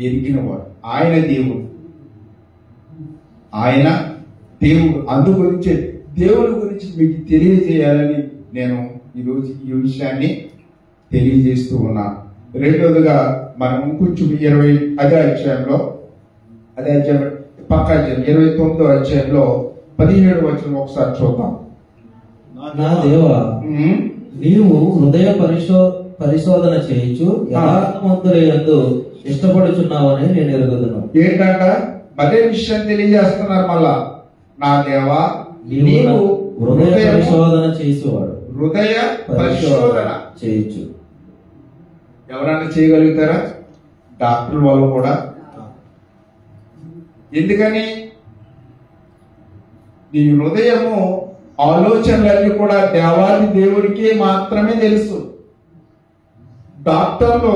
ఎరిగినవాడు. ఆయన దేవుడు. అందు గురించే దేవుడి గురించి మీకు తెలియజేయాలని నేను ఈరోజు ఈ విషయాన్ని తెలియజేస్తూ ఉన్నాను. రెండోదిగా మనం ఇంకొంచెం 20 అధ్యాయంలో 29వ అధ్యాయంలో 17వ వచనం ఒకసారి చూద్దాం.
నా దేవా, నీవు హృదయ పరిశోధన చేయించు యథార్థవంతులందు ఇష్టపడుచున్నావని నేను ఎరుగుదును.
ఏంటంట? అదే విషయం తెలియజేస్తున్నారు మళ్ళా. నా దేవా, నీవు
హృదయ పరిశోధన చేసేవాడు.
హృదయ పరిశోధన
చేయొచ్చు.
ఎవరన్నా చేయగలుగుతారా? డాక్టర్ వాళ్ళు కూడా. ఎందుకని? నీ హృదయము ఆలోచనలన్నీ కూడా దేవుడికే మాత్రమే తెలుసు. డాక్టర్లు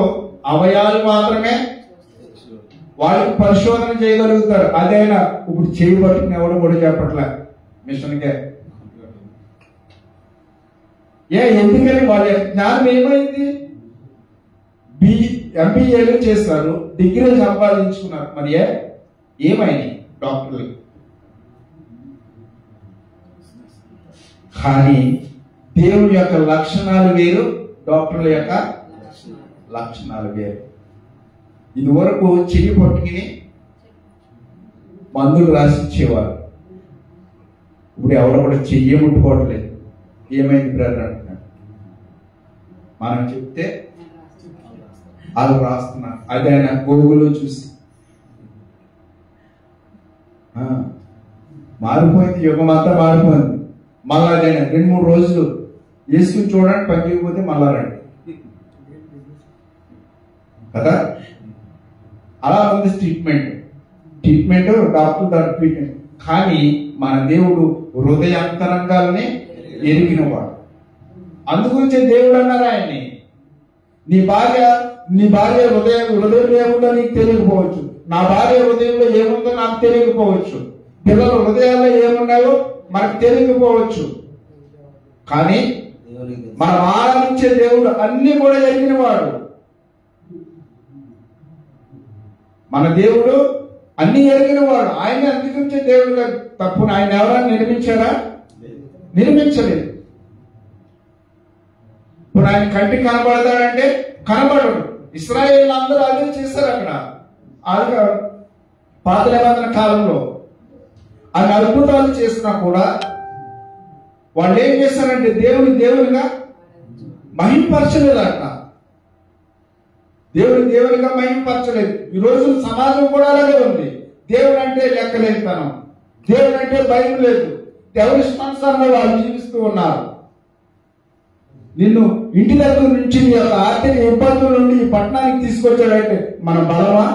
అవయాలు మాత్రమే వాళ్ళకి పరిశోధన చేయగలుగుతారు. అదైనా ఇప్పుడు చేయబట్టుకుని ఎవడు కూడా చెప్పట్లే మిషన్కే. ఎందుకని వాళ్ళ జ్ఞానం ఏమైంది? ఎంబీఏలు చేస్తారు, డిగ్రీలు సంపాదించుకున్నారు. మరి ఏమైంది డాక్టర్లు? కానీ దేవుని యొక్క లక్షణాలు వేరు, డాక్టర్ల యొక్క లక్షణాలు వేరు. ఇదివరకు చెయ్యి పట్టుకుని మందులు రాసిచ్చేవారు. ఇప్పుడు ఎవరు కూడా చెయ్యి ముట్టుకోవట్లేదు. ఏమైంది బ్రదర్ అంటున్నాడు. మనం చెప్తే వాళ్ళు రాస్తున్నారు. అది ఆయన గూగుల్లో చూసి మారిపోయింది. యుగం అంతా మారిపోయింది. మళ్ళా అదైనా 2-3 రోజులు వేసుకుని చూడండి, పనిచేయకపోతే మళ్ళా రండి కదా. అలా ఉంది ట్రీట్మెంట్ డాక్టర్ దాని ట్రీట్మెంట్. కానీ మన దేవుడు హృదయాంతరంగాల్ని ఎరిగినవాడు. అందుగురించే దేవుడు అన్నారు ఆయన్ని, నీ భార్య హృదయం ఏముందో నీకు తెలియకపోవచ్చు, నా భార్య హృదయంలో ఏముందో నాకు తెలియకపోవచ్చు, పిల్లల హృదయాల్లో ఏమున్నాయో మనకు తెలియకపోవచ్చు. కానీ మనం ఆరాధించే దేవుడు అన్ని కూడా ఎరిగినవాడు. మన దేవుడు అన్ని ఎరిగినవాడు. ఆయన అందుకుంటే దేవుడుగా తప్పును ఆయన ఎవరైనా నిర్మించారా? నిర్మించలేదు. ఇప్పుడు ఆయన కంటికి కనబడతాడంటే కనబడడు. ఇశ్రాయేలు అందరూ అదే చేశారు. అక్కడ పాత నిబంధన కాలంలో ఆయన అద్భుతాలు చేసినా కూడా వాళ్ళు ఏం చేశారంటే దేవునిగా మహింపరచలేదు. దేవునిగా మహింపరచలేదు. ఈ రోజు సమాజం కూడా అలాగే ఉంది. దేవుడు అంటే లెక్కలేనితనం, దేవుడు అంటే భయం లేదు. దేవుని ఇష్టానుసారంగా వాళ్ళు జీవిస్తూ ఉన్నారు. నిన్ను ఇంటి దగ్గర నుంచి నీ యొక్క ఆర్థిక ఇబ్బందుల నుండి ఈ పట్టణానికి తీసుకొచ్చాడంటే మన బలమా,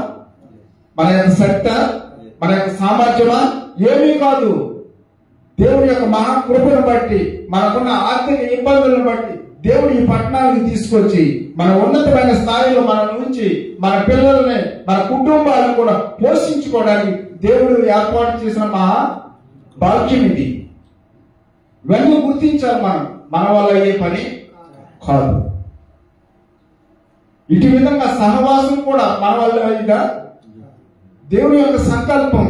మన యొక్క శక్త, మన యొక్క సామర్థ్యమా? ఏమీ కాదు. దేవుడి యొక్క మహాకృపను బట్టి, మనకున్న ఆర్థిక ఇబ్బందులను బట్టి దేవుడు ఈ పట్టణానికి తీసుకొచ్చి మన ఉన్నతమైన స్థాయిలో మన నుంచి మన పిల్లల్ని, మన కుటుంబాలను కూడా పోషించుకోవడానికి దేవుడు ఏర్పాటు చేసిన మహా భాగ్యం ఇది. ఇవన్నీ గుర్తించాలి. మన వల్ల అయ్యే పని కాదు. ఇటు విధంగా సహవాసం కూడా మన వల్ల అయ్యిగా దేవుని యొక్క సంకల్పం,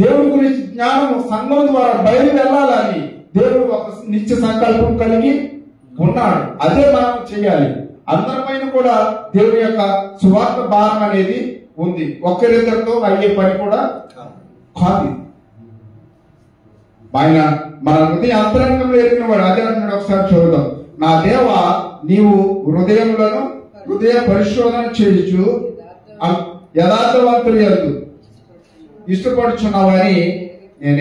దేవుడి గురించి జ్ఞానం సంఘం ద్వారా బయలు వెళ్ళాలని దేవుడు ఒక నిత్య సంకల్పం కలిగి ఉన్నాడు. అదే మనం చేయాలి. అందరిపైన కూడా దేవుడి యొక్క సువార్త భారం అనేది ఉంది. ఒక్కరిద్దరితో అయ్యే పని కూడా కాదు. ఆయన మన హృదయ అంతరంగంలో ఎరిగినవాడు. అదే అంటున్నాడు. ఒకసారి చూద్దాం. నా దేవా, నీవు హృదయ పరిశోధన చేయొచ్చు యథార్థవంతులు ఎందు ఇష్టపడుచున్నావని నేను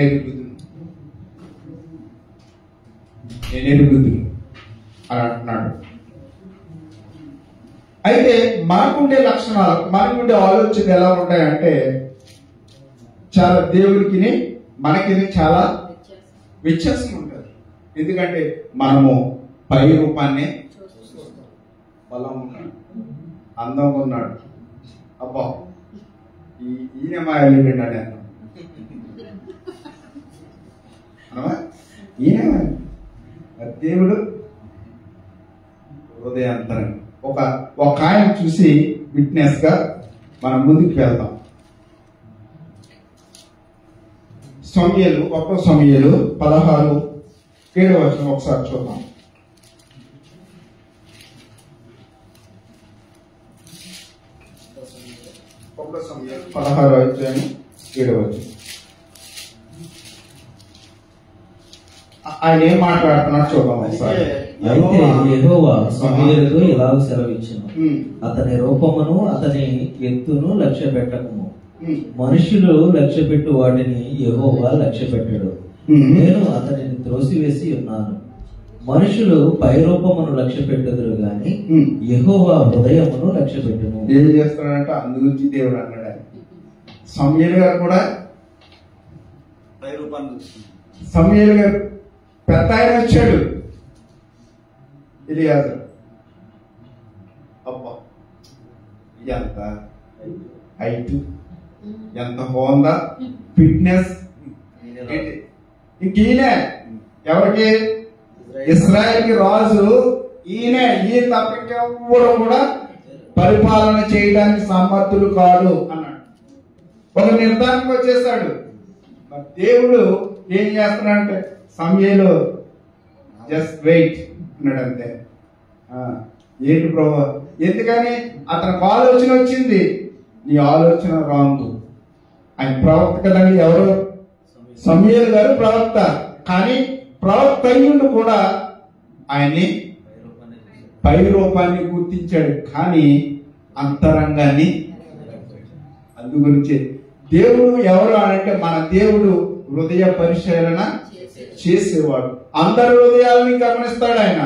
ఎరుగుదును అని అంటున్నాడు. అయితే మనకుండే లక్షణాలు, మనకుండే ఆలోచనలు ఎలా ఉంటాయంటే చాలా దేవుడికి మనకి చాలా వ్యత్యాసం ఉంటుంది. ఎందుకంటే మనము పై రూపాన్ని బలం ఉన్నాడు, అందంగా ఉన్నాడు, అబ్బా ఈయన మాయలు విన్నాడు అన్నమా, ఈయన దేవుడు హృదయాంతరం. ఒక ఆయన చూసి విట్నెస్ గా మనం ముందుకు వెళ్తాం. సమూయేలు 1 సమూయేలు 16:7 ఒకసారి చూద్దాం. 1 సమూయేలు 16:7 ఆయన ఏం మాట్లాడుతున్నాడు చూద్దాం ఒకసారి.
అయితే యెహోవా సమూయేలుతో ఇలాగ సెలవిచ్చెను, అతని రూపమును అతని ఎత్తును లక్ష్య పెట్టకము. మనుషులు లక్ష్య పెట్టు వాటిని యెహోవా లక్ష్య పెట్టాడు. నేను అతనిని త్రోసివేసి ఉన్నాను. మనుషులు పై రూపమును లక్ష్య పెట్టుదురు గాని యెహోవా హృదయమును లక్ష్య పెట్టును.
ఏం చేస్తున్నాడంటే అందు గురించి దేవుడు అన్నాడు. సమూయేలు గారు కూడా
పై రూపాన్ని చూస్తున్నాడు.
సమూయేలు గారు పెద్ద ఆయన వచ్చాడు, ఎలియాజరు. అబ్బా ఎంత హైట్, ఎంత హోందా, ఫిట్నెస్. ఇంక ఈయన ఎవరికి? ఇశ్రాయేలుకి రాజు ఈయన తప్ప ఇంకెవ్వడు కూడా పరిపాలన చేయడానికి సమర్థుడు కాడు అన్నాడు. ఒక నిర్ధారణకు వచ్చేసాడు. మరి దేవుడు ఏం చేస్తున్నాడంటే సమూయేలు జస్ట్ వెయిట్ అన్నాడు అంతే. ఏంటి ప్రభు? ఎందుకని? అతనికి ఆలోచన వచ్చింది. నీ ఆలోచన రాంగు. ఆయన ప్రవక్త కదండి. ఎవరు? సమూయేలు గారు ప్రవక్త. కానీ ప్రవక్త అయ్యుండు కూడా ఆయన్ని పై రూపాన్ని గుర్తించాడు, కానీ అంతరంగాన్ని. అందు గురించి దేవుడు ఎవరు అంటే మన దేవుడు హృదయ పరిశీలన చేసేవాడు. అందరి హృదయాలని గమనిస్తాడు ఆయన.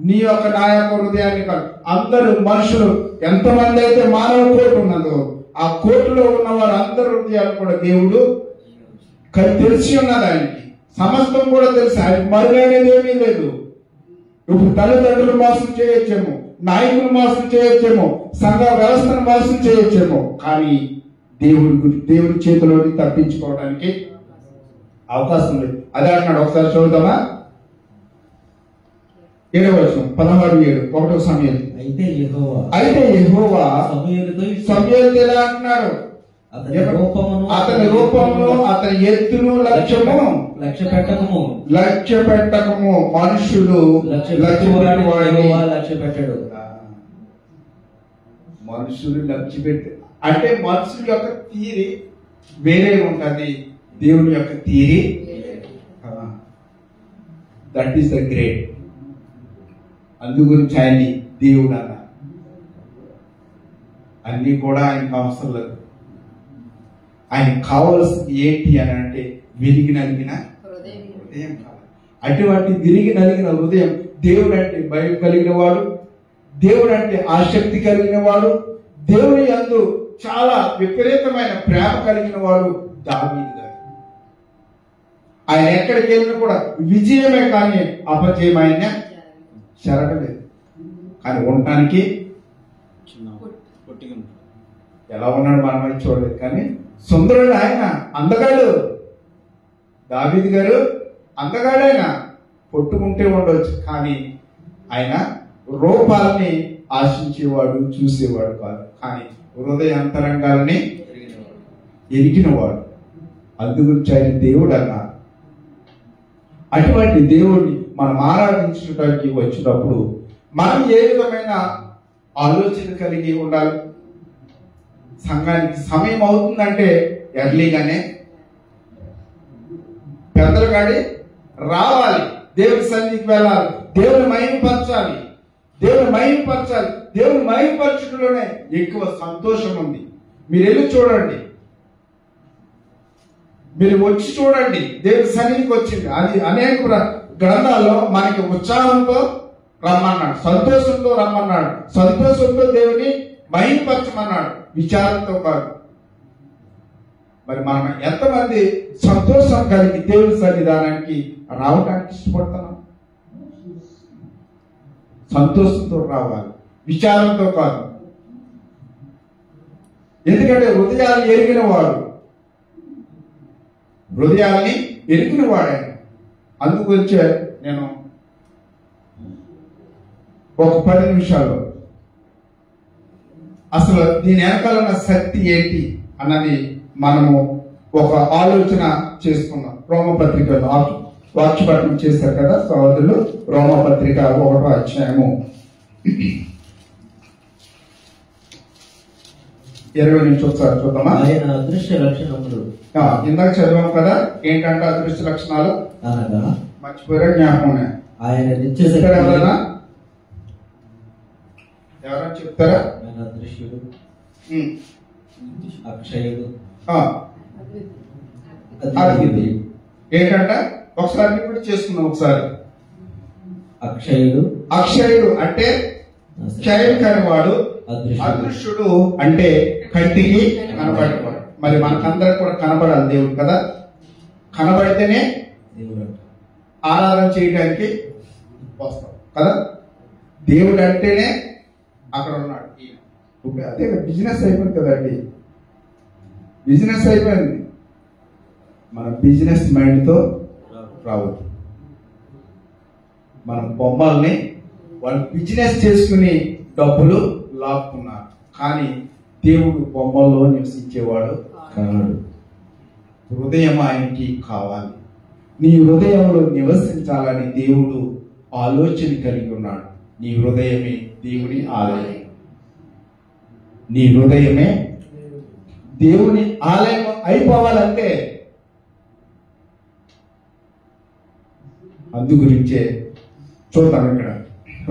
నీ యొక్క నా యొక్క హృదయాన్ని కాదు, అందరూ మనుషులు ఎంతమంది అయితే మానవ కోటి ఉన్నదో ఆ కోటిలో ఉన్నవారు అందరి హృదయాలు కూడా దేవుడు తెలిసి ఉన్నది. ఆయనకి సమస్తం కూడా తెలుసు. ఆయన మరుగైనది ఏమీ లేదు. ఇప్పుడు తల్లిదండ్రులు మోసం చేయొచ్చేమో, నాయకులు మోసం చేయొచ్చేమో, సంఘ వ్యవస్థను మోసం చేయొచ్చేమో, కానీ దేవుడి చేతిలోని తప్పించుకోవడానికి అవకాశం లేదు. అదే అంటున్నాడు. ఒకసారి చూద్దామా? 7:16 1 సమూయేలు. అయితే యెహోవా సమూయేలుతో ఇలా అంటున్నాడు, అతని రూపమును అతని ఎత్తును లక్ష్య పెట్టకము. మనుషులు లక్ష్య పెట్టాడు. మనుషులు లక్ష్య పెట్టి అంటే మనుషుల యొక్క తీరి వేరే ఉంటది, దేవుని యొక్క తీరి. That is the great. అందు గురించి ఆయన్ని దేవుడు అన్న. అన్ని కూడా ఆయనకు అవసరం లేదు. ఆయనకు కావాల్సింది ఏంటి అని అంటే విరిగి నలిగిన హృదయం కావాలి. అటువంటి విరిగి నలిగిన హృదయం. దేవుడు అంటే భయం కలిగిన వాడు, దేవుడు అంటే ఆసక్తి కలిగిన వాడు, దేవుని యందు చాలా విపరీతమైన ప్రేమ కలిగిన వాడు దావీదు గారు. ఆయన ఎక్కడికి వెళ్ళినా కూడా విజయమే కానీ అపజయం ఆయన చెరగలేదు. కానీ ఉండటానికి ఎలా ఉన్నాడు మనం చూడలేదు, కానీ సుందరుడు ఆయన, అందగాడు. దావీదు గారు అందగాడు. ఆయన పొట్టుకుంటే ఉండవచ్చు, కానీ ఆయన రూపాలని ఆశించేవాడు, చూసేవాడు కాదు, కానీ హృదయ అంతరంగాలని ఎరిగినవాడు. అందుగురించి ఆయన దేవుడు అన్నారు. అటువంటి దేవుడిని మనం ఆరాధించడానికి వచ్చినప్పుడు మనం ఏ విధమైన ఆలోచన కలిగి ఉండాలి? సంఘానికి సమయం అవుతుందంటే ఎర్లీగానే పెద్దలు కాడి రావాలి, దేవుని సన్నిధికి వెళ్ళాలి, దేవుని మహిమపరచాలి. దేవుని మహిమపరచడంలోనే ఎక్కువ సంతోషం ఉంది. మీరు వెళ్ళి చూడండి, మీరు వచ్చి చూడండి. దేవుని సన్నిధికి వచ్చింది అది అనేక గ్రంథాల్లో మనకి ఉత్సాహంతో రమ్మన్నాడు, సంతోషంతో రమ్మన్నాడు, సంతోషంతో దేవుని మహిమపరచమన్నాడు, విచారంతో కాదు. మరి మనం ఎంతమంది సంతోషం కలిగి దేవుని సన్నిధానానికి రావడానికి ఇష్టపడుతున్నాం? సంతోషంతో రావాలి, విచారంతో కాదు. ఎందుకంటే హృదయాన్ని ఎరిగిన వాడు ఆయన. అందుగురించే నేను ఒక 10 నిమిషాల్లో అసలు దీని వెనకాల ఉన్న శక్తి ఏంటి అన్నది మనము ఒక ఆలోచన చేసుకున్నాం. రోమపత్రికలో వాక్యపఠనం చేశారు కదా సహోదరులు. రోమపత్రిక 1వ అధ్యాయము 20 నుంచి ఒకసారి చూద్దామా.
ఆయన అదృశ్య లక్షణములు
ఇందాక చదివాం కదా, ఏంటంటే అదృశ్య లక్షణాలు
అనగా
మర్చిపోయారా? జ్ఞాపకం
ఆయన నిత్య
ఎవరైనా చెప్తారా?
ఆయన అదృశ్యుడు, అక్షయుడు,
అది ఏంటంట ఒకసారి ఇప్పుడు చేసుకున్నాం. ఒకసారి అక్షయుడు అంటే క్షయం కానివాడు, అదృశ్యుడు అంటే కంటికి కనబడేవాడు. మరి మనకందరికి కూడా కనబడాలి దేవుడు కదా. కనబడితేనే ఆరాధన చేయడానికి వస్తాం కదా. దేవుడు అంటేనే అక్కడ ఉన్నాడు. అదే బిజినెస్ అయిపోయింది కదండి, బిజినెస్ అయిపోయింది. మన బిజినెస్ మైండ్తో రావద్దు. మన బొమ్మల్ని వాళ్ళు బిజినెస్ చేసుకుని డబ్బులు లాక్కున్నారు, కానీ దేవుడు బొమ్మల్లో నివసించేవాడు కాదు. హృదయం ఆయనకి కావాలి. నీ హృదయంలో నివసించాలని దేవుడు ఆలోచన కలిగి ఉన్నాడు. నీ హృదయమే దేవుని ఆలయం. నీ హృదయమే దేవుని ఆలయం అయిపోవాలంటే అందుగురించే చూద్దాం. ఇక్కడ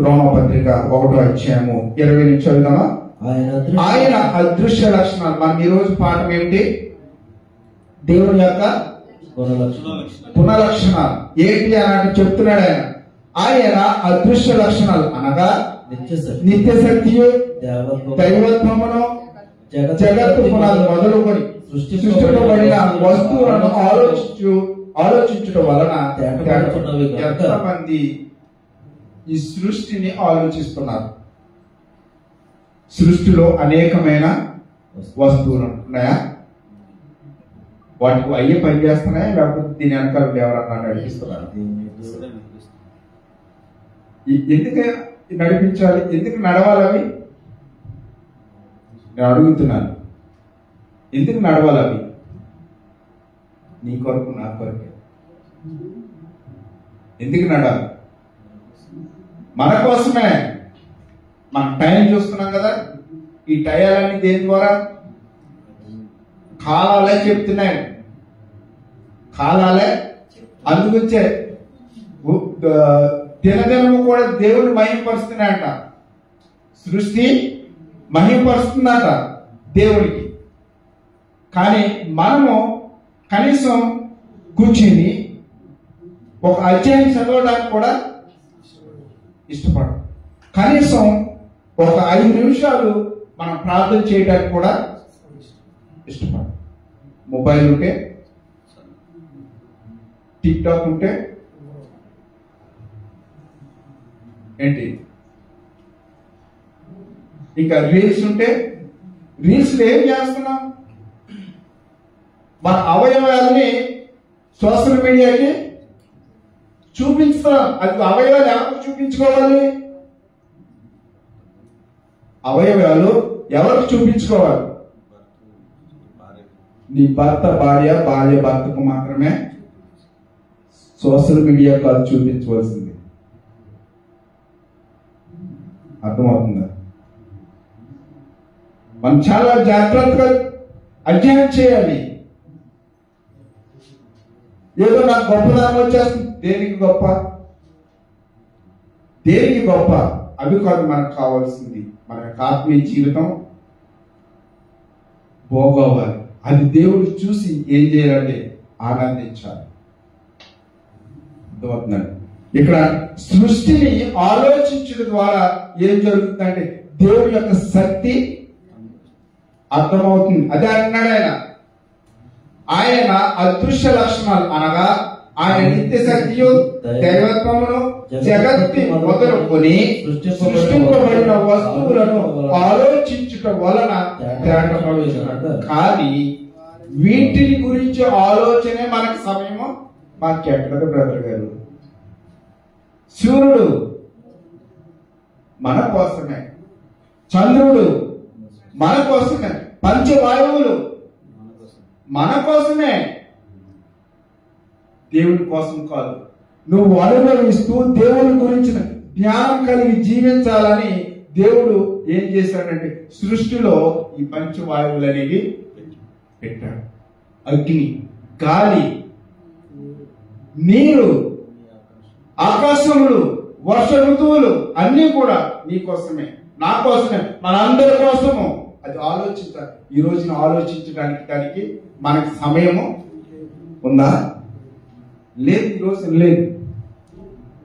రోమపత్రిక 1వ అధ్యాయము 20 నుంచి చదువుదామా. ఆయన అదృశ్య లక్షణాలు. మనం ఈ రోజు పాఠం ఏమిటి? దేవుని యొక్క గుణలక్షణాలు ఏంటి అని చెప్తున్నాడు ఆయన. ఆయన అదృశ్య లక్షణాలు అనగా నిత్య శక్తియు, దైవత్వమును, జగత్తు పునాది మొదలుకొని సృష్టించబడిన వస్తువులను ఆలోచించడం వలన ఎంతమంది ఈ సృష్టిని ఆలోచిస్తున్నారు? సృష్టిలో అనేకమైన వస్తువులు ఉన్నాయా? వాటికి అయ్యే పని చేస్తున్నాయా, లేకపోతే దీని వెనకాల ఎవరన్నా నడిపిస్తున్నారు? ఎందుకు నడిపించాలి? ఎందుకు నడవాలి? అవి నేను అడుగుతున్నాను. ఎందుకు నడవాలి అవి? నీ కొరకు, నా కొరకే. ఎందుకు నడాలి? మన కోసమే. మనం టైం చూస్తున్నాం కదా. ఈ టయాలన్నీ దేని ద్వారా? కాలాలే చెప్తున్నాయి. కాలాలే. అందుకొచ్చే దినదినము కూడా దేవుని మహిమపరుస్తున్నాయట. సృష్టి మహిమపరుస్తుందట దేవుడికి. కానీ మనము కనీసం కూర్చుని ఒక అధ్యాయం చదవడానికి కూడా ఇష్టపడం. కనీసం ఒక 5 నిమిషాలు మనం ప్రార్థన చేయడానికి కూడా ఇష్టపడం. మొబైల్ ఉంటే, టిక్ టాక్ ఉంటే ఏంటి, ఇంకా రీల్స్ ఉంటే, రీల్స్ ఏం చేస్తున్నాం? మన అవయవాలని సోషల్ మీడియాకి చూపిస్తాం. అది అవయవాలు ఎవరికి చూపించుకోవాలి? అవయవాలు ఎవరికి చూపించుకోవాలి? నీ భర్త భార్య, భార్య భర్తకు మాత్రమే సోషల్ మీడియాకు అది చూపించవలసింది. అర్థమవుతుందా? మనం చాలా జాగ్రత్తగా అధ్యయనం చేయాలి. ఏదో నాకు గొప్పదానం వచ్చేస్తుంది. దేనికి గొప్ప? దేనికి గొప్ప? అవి కాదు మనకు కావాల్సింది. మన యొక్క ఆత్మీయ జీవితం భోగవ్వాలి. అది దేవుడు చూసి ఏం చేయాలంటే ఆనందించాలి. అర్థమవుతుందండి? ఇక్కడ సృష్టిని ఆలోచించడం ద్వారా ఏం జరుగుతుందంటే దేవుని యొక్క శక్తి అర్థమవుతుంది. అదే అన్నాడు ఆయన అదృశ్య లక్షణాలు అనగా ఆయన నిత్య శక్తియు దైవత్వమును జగత్తి మొదలుకొని సృష్టింపబడిన వస్తువులను ఆలోచించుట వలన తేటపడుచున్నాడు. కానీ వీటిని గురించి ఆలోచనే మనకి సమయము మాకెక్కడదు బ్రదర్ గారు. సూర్యుడు మన కోసమే, చంద్రుడు మన కోసమే, పంచవాయువులు మన కోసమే, దేవుడి కోసం కాదు. నువ్వు అనుభవిస్తూ దేవుని గురించిన జ్ఞానం కలిగి జీవించాలని దేవుడు ఏం చేశాడంటే సృష్టిలో ఈ పంచవాయువులు అనేవి పెట్టాడు. అగ్ని, గాలి, నీరు, ఆకాశములు, వర్ష ఋతువులు అన్ని కూడా నీ కోసమే, నా కోసమే, మనందరి కోసము. అది ఆలోచించాలి. ఈ రోజున ఆలోచించడానికి మనకి సమయము ఉందా? లేదు, ఈ రోజు లేదు.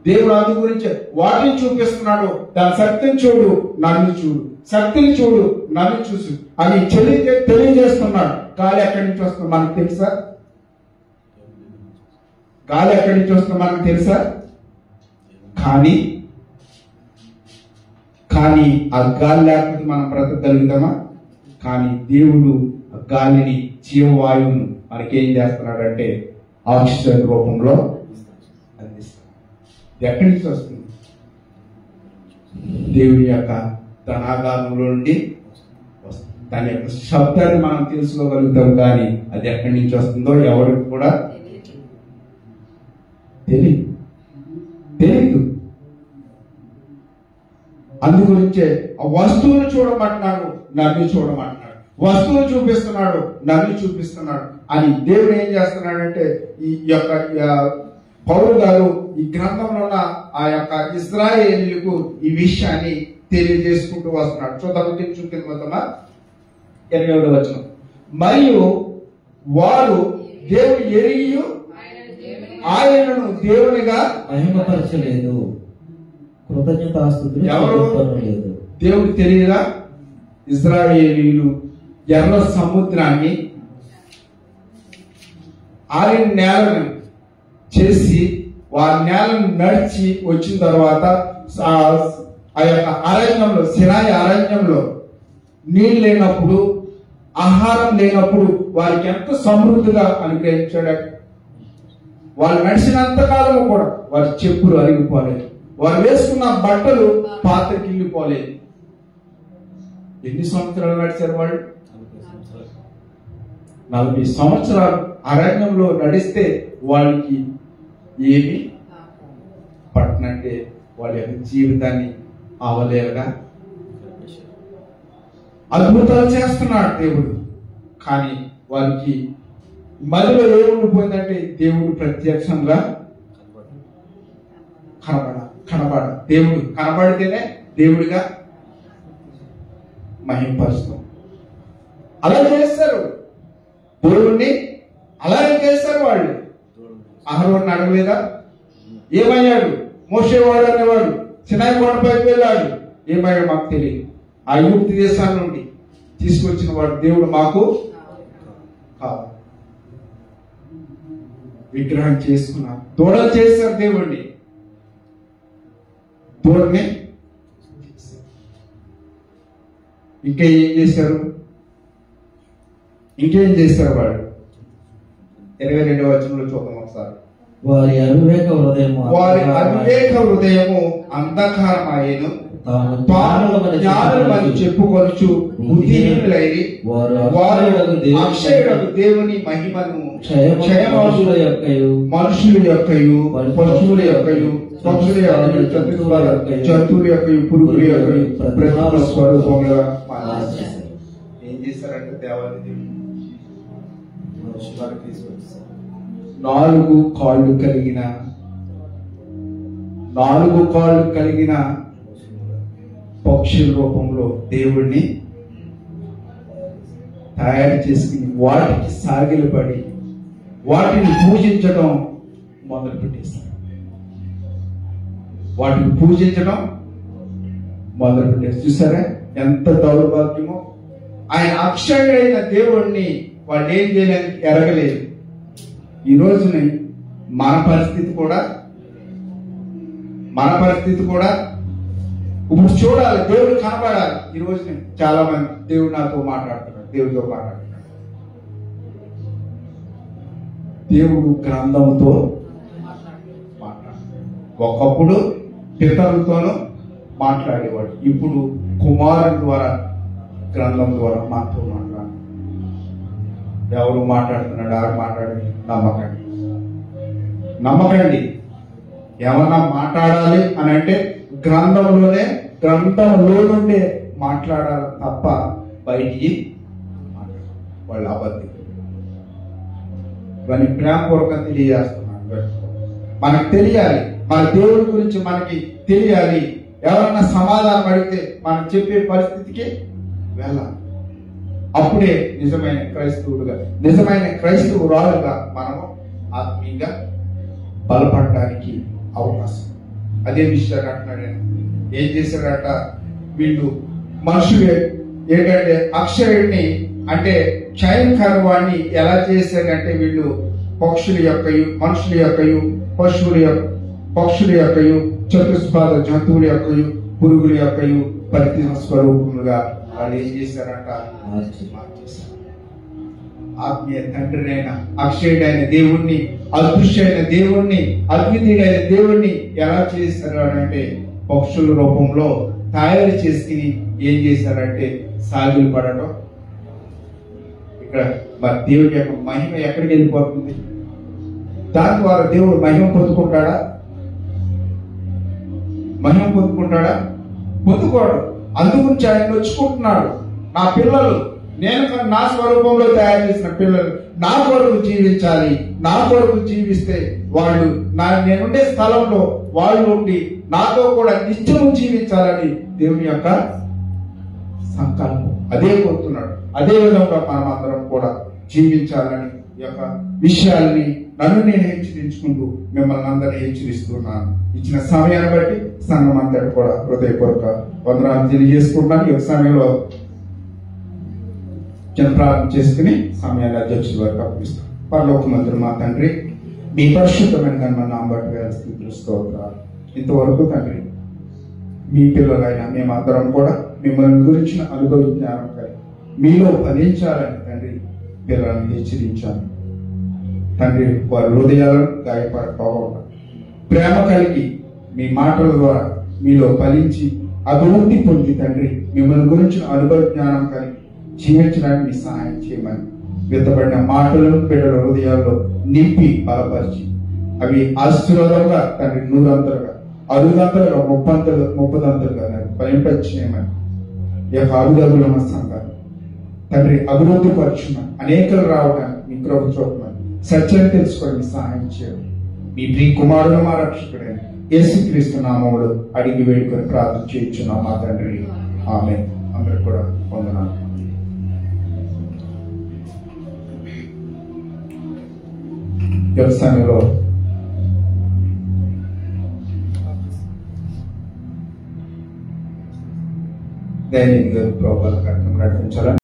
దేవుడు అందు గురించి వాటిని చూపిస్తున్నాడు. దాని శక్తిని చూడు, నన్ను చూడు, శక్తిని చూడు, నన్ను చూసు అని తెలియజేస్తున్నాడు. గాలి ఎక్కడి నుంచి వస్తుంది మనకు తెలుసా? గాలి ఎక్కడి నుంచి వస్తుంది మనకు తెలుసా? కానీ ఆ గాలి లేకపోతే మనం బ్రతకగలుగుతామా? కానీ దేవుడు ఆ గాలిని, జీవవాయువును మనకేం చేస్తున్నాడంటే ఆక్సిజన్ రూపంలో అందిస్తాడు. ఎక్కడి నుంచి వస్తుంది? దేవుని యొక్క ధనాగారంలో నుండి వస్తుంది. దాని యొక్క శబ్దాన్ని మనం తెలుసుకోగలుగుతాం, కానీ అది ఎక్కడి నుంచి వస్తుందో ఎవరికి కూడా తెలీదు. అందు గురించే ఆ వస్తువును చూడమంటున్నాడు, నన్ను చూడమంటున్నాడు. వస్తువును చూపిస్తున్నాడు, నన్ను చూపిస్తున్నాడు అని దేవుడు ఏం చేస్తున్నాడంటే ఈ యొక్క పౌలు గారు ఈ గ్రంథంలో ఉన్న ఆ యొక్క ఇశ్రాయేలీయులకు ఈ విషయాన్ని తెలియజేసుకుంటూ వస్తున్నాడు. చూద్దాం 28వ వచనం. మరియు వారు దేవుడు ఎరిగి ఆయనను దేవునిగా
మహిమపరచలేదు, కృతజ్ఞతాస్తుతులు
ఎవరు?
లేదు.
దేవుడు తెలియదా? ఇశ్రాయేలీయులు ఎర్ర సముద్రాన్ని ఆరిన నేలను చేసి వారి నేలను నడిచి వచ్చిన తర్వాత ఆ యొక్క అరణ్యంలో, సినాయి అరణ్యంలో నీళ్ళు లేనప్పుడు, ఆహారం లేనప్పుడు వారికి ఎంత సమృద్ధిగా అనుగ్రహించాడు. వాళ్ళు నడిచినంత కాలము కూడా వారి చెప్పులు అరిగిపోలేదు, వారు వేసుకున్న బట్టలు పాతకిల్లిపోలేదు. ఎన్ని సంవత్సరాలు నడిచారు వాళ్ళు? 40 సంవత్సరాలు అరణ్యంలో నడిస్తే వాళ్ళకి ఏమి పట్టనంటే వాళ్ళ యొక్క జీవితాన్ని అవలేరుగా అద్భుతాలు చేస్తున్నాడు దేవుడు. కానీ వారికి మధ్యలో ఏముండిపోయిందంటే దేవుడు ప్రత్యక్షంగా కనబడ దేవుడు కనబడితేనే దేవుడిగా మహింపరుస్తాం. అలా చేస్తారు దేవుడిని, అలాగే చేస్తారు వాళ్ళు. అహరోను అడగలేదా? ఏమయ్యాడు? మోషేవాడు అనేవాడు సినాయి కొండపైకి వెళ్ళాడు. ఏమయ్యాడు మాకు తెలియదు. ఆ ఐగుప్తు దేశాల నుండి తీసుకొచ్చిన వాడు దేవుడు మాకు కావాలి. విగ్రహం చేసుకున్నారు, దూడలు చేశారు దేవుడిని. దూడని ఇంకేం చేశారు? ఇంకేం చేశారు వాళ్ళు? 22వ వచనంలో చూద్దాం ఒకసారి.
వారి అవివేక
హృదయము అంధకారమాయెను, జ్ఞానులమని చెప్పుకొనుచు బుద్ధిహీనులైరి వారు అక్షయుడగు దేవుని మహిమను క్షయమనుషుల యొక్కయు మనుషుల యొక్కయు పశువుల యొక్కయు పక్షుల యొక్కయు జంతువుల యొక్కయు పురుగుల యొక్కయు ప్రధాన స్వరూపంగా ఏం చేశారంటే దేవాలయం 4 కాళ్ళు కలిగిన పక్షుల రూపంలో దేవుణ్ణి తయారు చేసుకుని వాటికి సాగిలపడి వాటిని పూజించడం మొదలు పెట్టేస్తారు. వాటిని పూజించడం మొదలుపెట్టారు. చూసారా ఎంత దౌర్భాగ్యమో. ఆయన అక్షరుడైన దేవుణ్ణి వాళ్ళు ఏం చేయలేదు, ఎరగలేదు. ఈ రోజుని మన పరిస్థితి కూడా ఇప్పుడు చూడాలి, దేవుడు కనబడాలి. ఈ రోజు చాలా మంది దేవుడు నాతో మాట్లాడుతున్నాడు, దేవుడితో మాట్లాడుతున్నాడు. దేవుడు గ్రంథంతో మాట్లాడుతున్నాడు. ఒకప్పుడు పితరులతోనూ మాట్లాడేవాడు, ఇప్పుడు కుమారుని ద్వారా గ్రంథం ద్వారా మాతో మాట్లాడు. ఎవరు మాట్లాడుతున్నాడు, ఆరు మాట్లాడి నమ్మకండి. ఏమన్నా మాట్లాడాలి అని అంటే గ్రంథంలో నుండే మాట్లాడాలి తప్ప బయటికి వాళ్ళు అబద్ధం. ఇవన్నీ ప్రేమపూర్వకంగా తెలియజేస్తున్నాను. మనకు తెలియాలి, మన దేవుడి గురించి మనకి తెలియాలి. ఎవరన్నా సమాధానం అడిగితే మనం చెప్పే పరిస్థితికి వెళ్ళాలి. అప్పుడే నిజమైన క్రైస్తవురాలుగా మనము ఆత్మీయంగా బలపడడానికి అవకాశం. అదే విషయాన్ని అంటున్నాడు. ఏం చేశాడట వీళ్ళు మనుషులు ఏంటంటే అక్షయుడిని అంటే క్షయకరవాణ్ణి ఎలా చేశాడంటే వీళ్ళు పక్షుల యొక్కయు మనుషుల యొక్కయు పక్షుల యొక్కయు చతుస్పాద జంతువుల యొక్కయు పురుగుల యొక్కయు ప్రతి స్వరూపములుగా వాళ్ళు ఏం చేశారంట మార్చేశారు. ఆత్మీయ తండ్రినైన అక్షయుడైన దేవుణ్ణి, అదృశ్యమైన దేవుణ్ణి, అద్వితీయుడైన దేవుణ్ణి ఎలా చేశారు అంటే పక్షుల రూపంలో తయారు చేసుకుని ఏం చేశారంటే సాగిలు పడటం. ఇక్కడ మరి దేవుడి యొక్క మహిమ ఎక్కడికి వెళ్ళిపోతుంది? దాని ద్వారా దేవుడు మహిమ పొందుకుంటాడా? పొందుకోడు. అందుగురించి ఆయన నొచ్చుకుంటున్నాడు. నా పిల్లలు నేను నా స్వరూపంలో తయారు చేసిన పిల్లలు నా కొరకు జీవించాలి. నా కొరకు జీవిస్తే వాళ్ళు నేనుండే స్థలంలో వాళ్ళు ఉండి నాతో కూడా నిత్యము జీవించాలని దేవుని యొక్క సంకల్పం. అదే కోరుతున్నాడు. అదే విధంగా మనమందరం కూడా జీవించాలని ఈ యొక్క విషయాల్ని నన్ను నేను హెచ్చరించుకుంటూ మిమ్మల్ని అందరినీ హెచ్చరిస్తున్నాను. ఇచ్చిన సమయాన్ని బట్టి సంఘం అంతటి కూడా హృదయపూర్వక వందనాలు తెలియజేసుకుంటున్నాను. ఈ సమయంలో ప్రార్థన చేసుకుని సమయాన్ని అధ్యక్షుల వరకు అప్పగిస్తాం. పరలోకమందుడు మా తండ్రి, మీ పరిశుద్ధమైన నామం బట్టి వేల స్థితులు స్తోత్రాలు. ఇంతవరకు తండ్రి మీ పిల్లలైనా మేమందరం కూడా మిమ్మల్ని గురించిన అనుభవ జ్ఞానం కలిగి మీలో ఫలించాలని తండ్రి పిల్లలను హెచ్చరించాను. తండ్రి వారి హృదయాలను గాయపడకపోవడం ప్రేమ కలిగి మీ మాటల ద్వారా మీలో ఫలించి అభివృద్ధి పొంది తండ్రి మిమ్మల్ని గురించిన అనుభవ జ్ఞానం కలిగి జీవించడానికి మీ సహాయం చేయమని విత్తబడిన మాటలను బిడ్డల హృదయాల్లో నింపి బలపరిచి అవి ఆశీర్వాదంగా తండ్రి 100 అరుదంతలుగా 30 ఫలింపచేయమని ఈ యొక్క అరుదగుల సంఘాన్ని తండ్రి అభివృద్ధి పరచుమని అనేకలు రావడానికి మీ కృప చూపమని సత్యాన్ని తెలుసుకొని మీ సహాయం చేయండి. మీ ప్రియ కుమారుడు మా రక్షకుడైన యేసుక్రీస్తు నామములో అడిగి వేడుకొని ప్రార్థన చేయించున్నాం మా తండ్రి. ఆమేన్. అందరికి కూడా వందనాలు. వ్యవసాయంలో దైనిక ప్రోగ్రాం కార్యక్రమం నడిపించాలని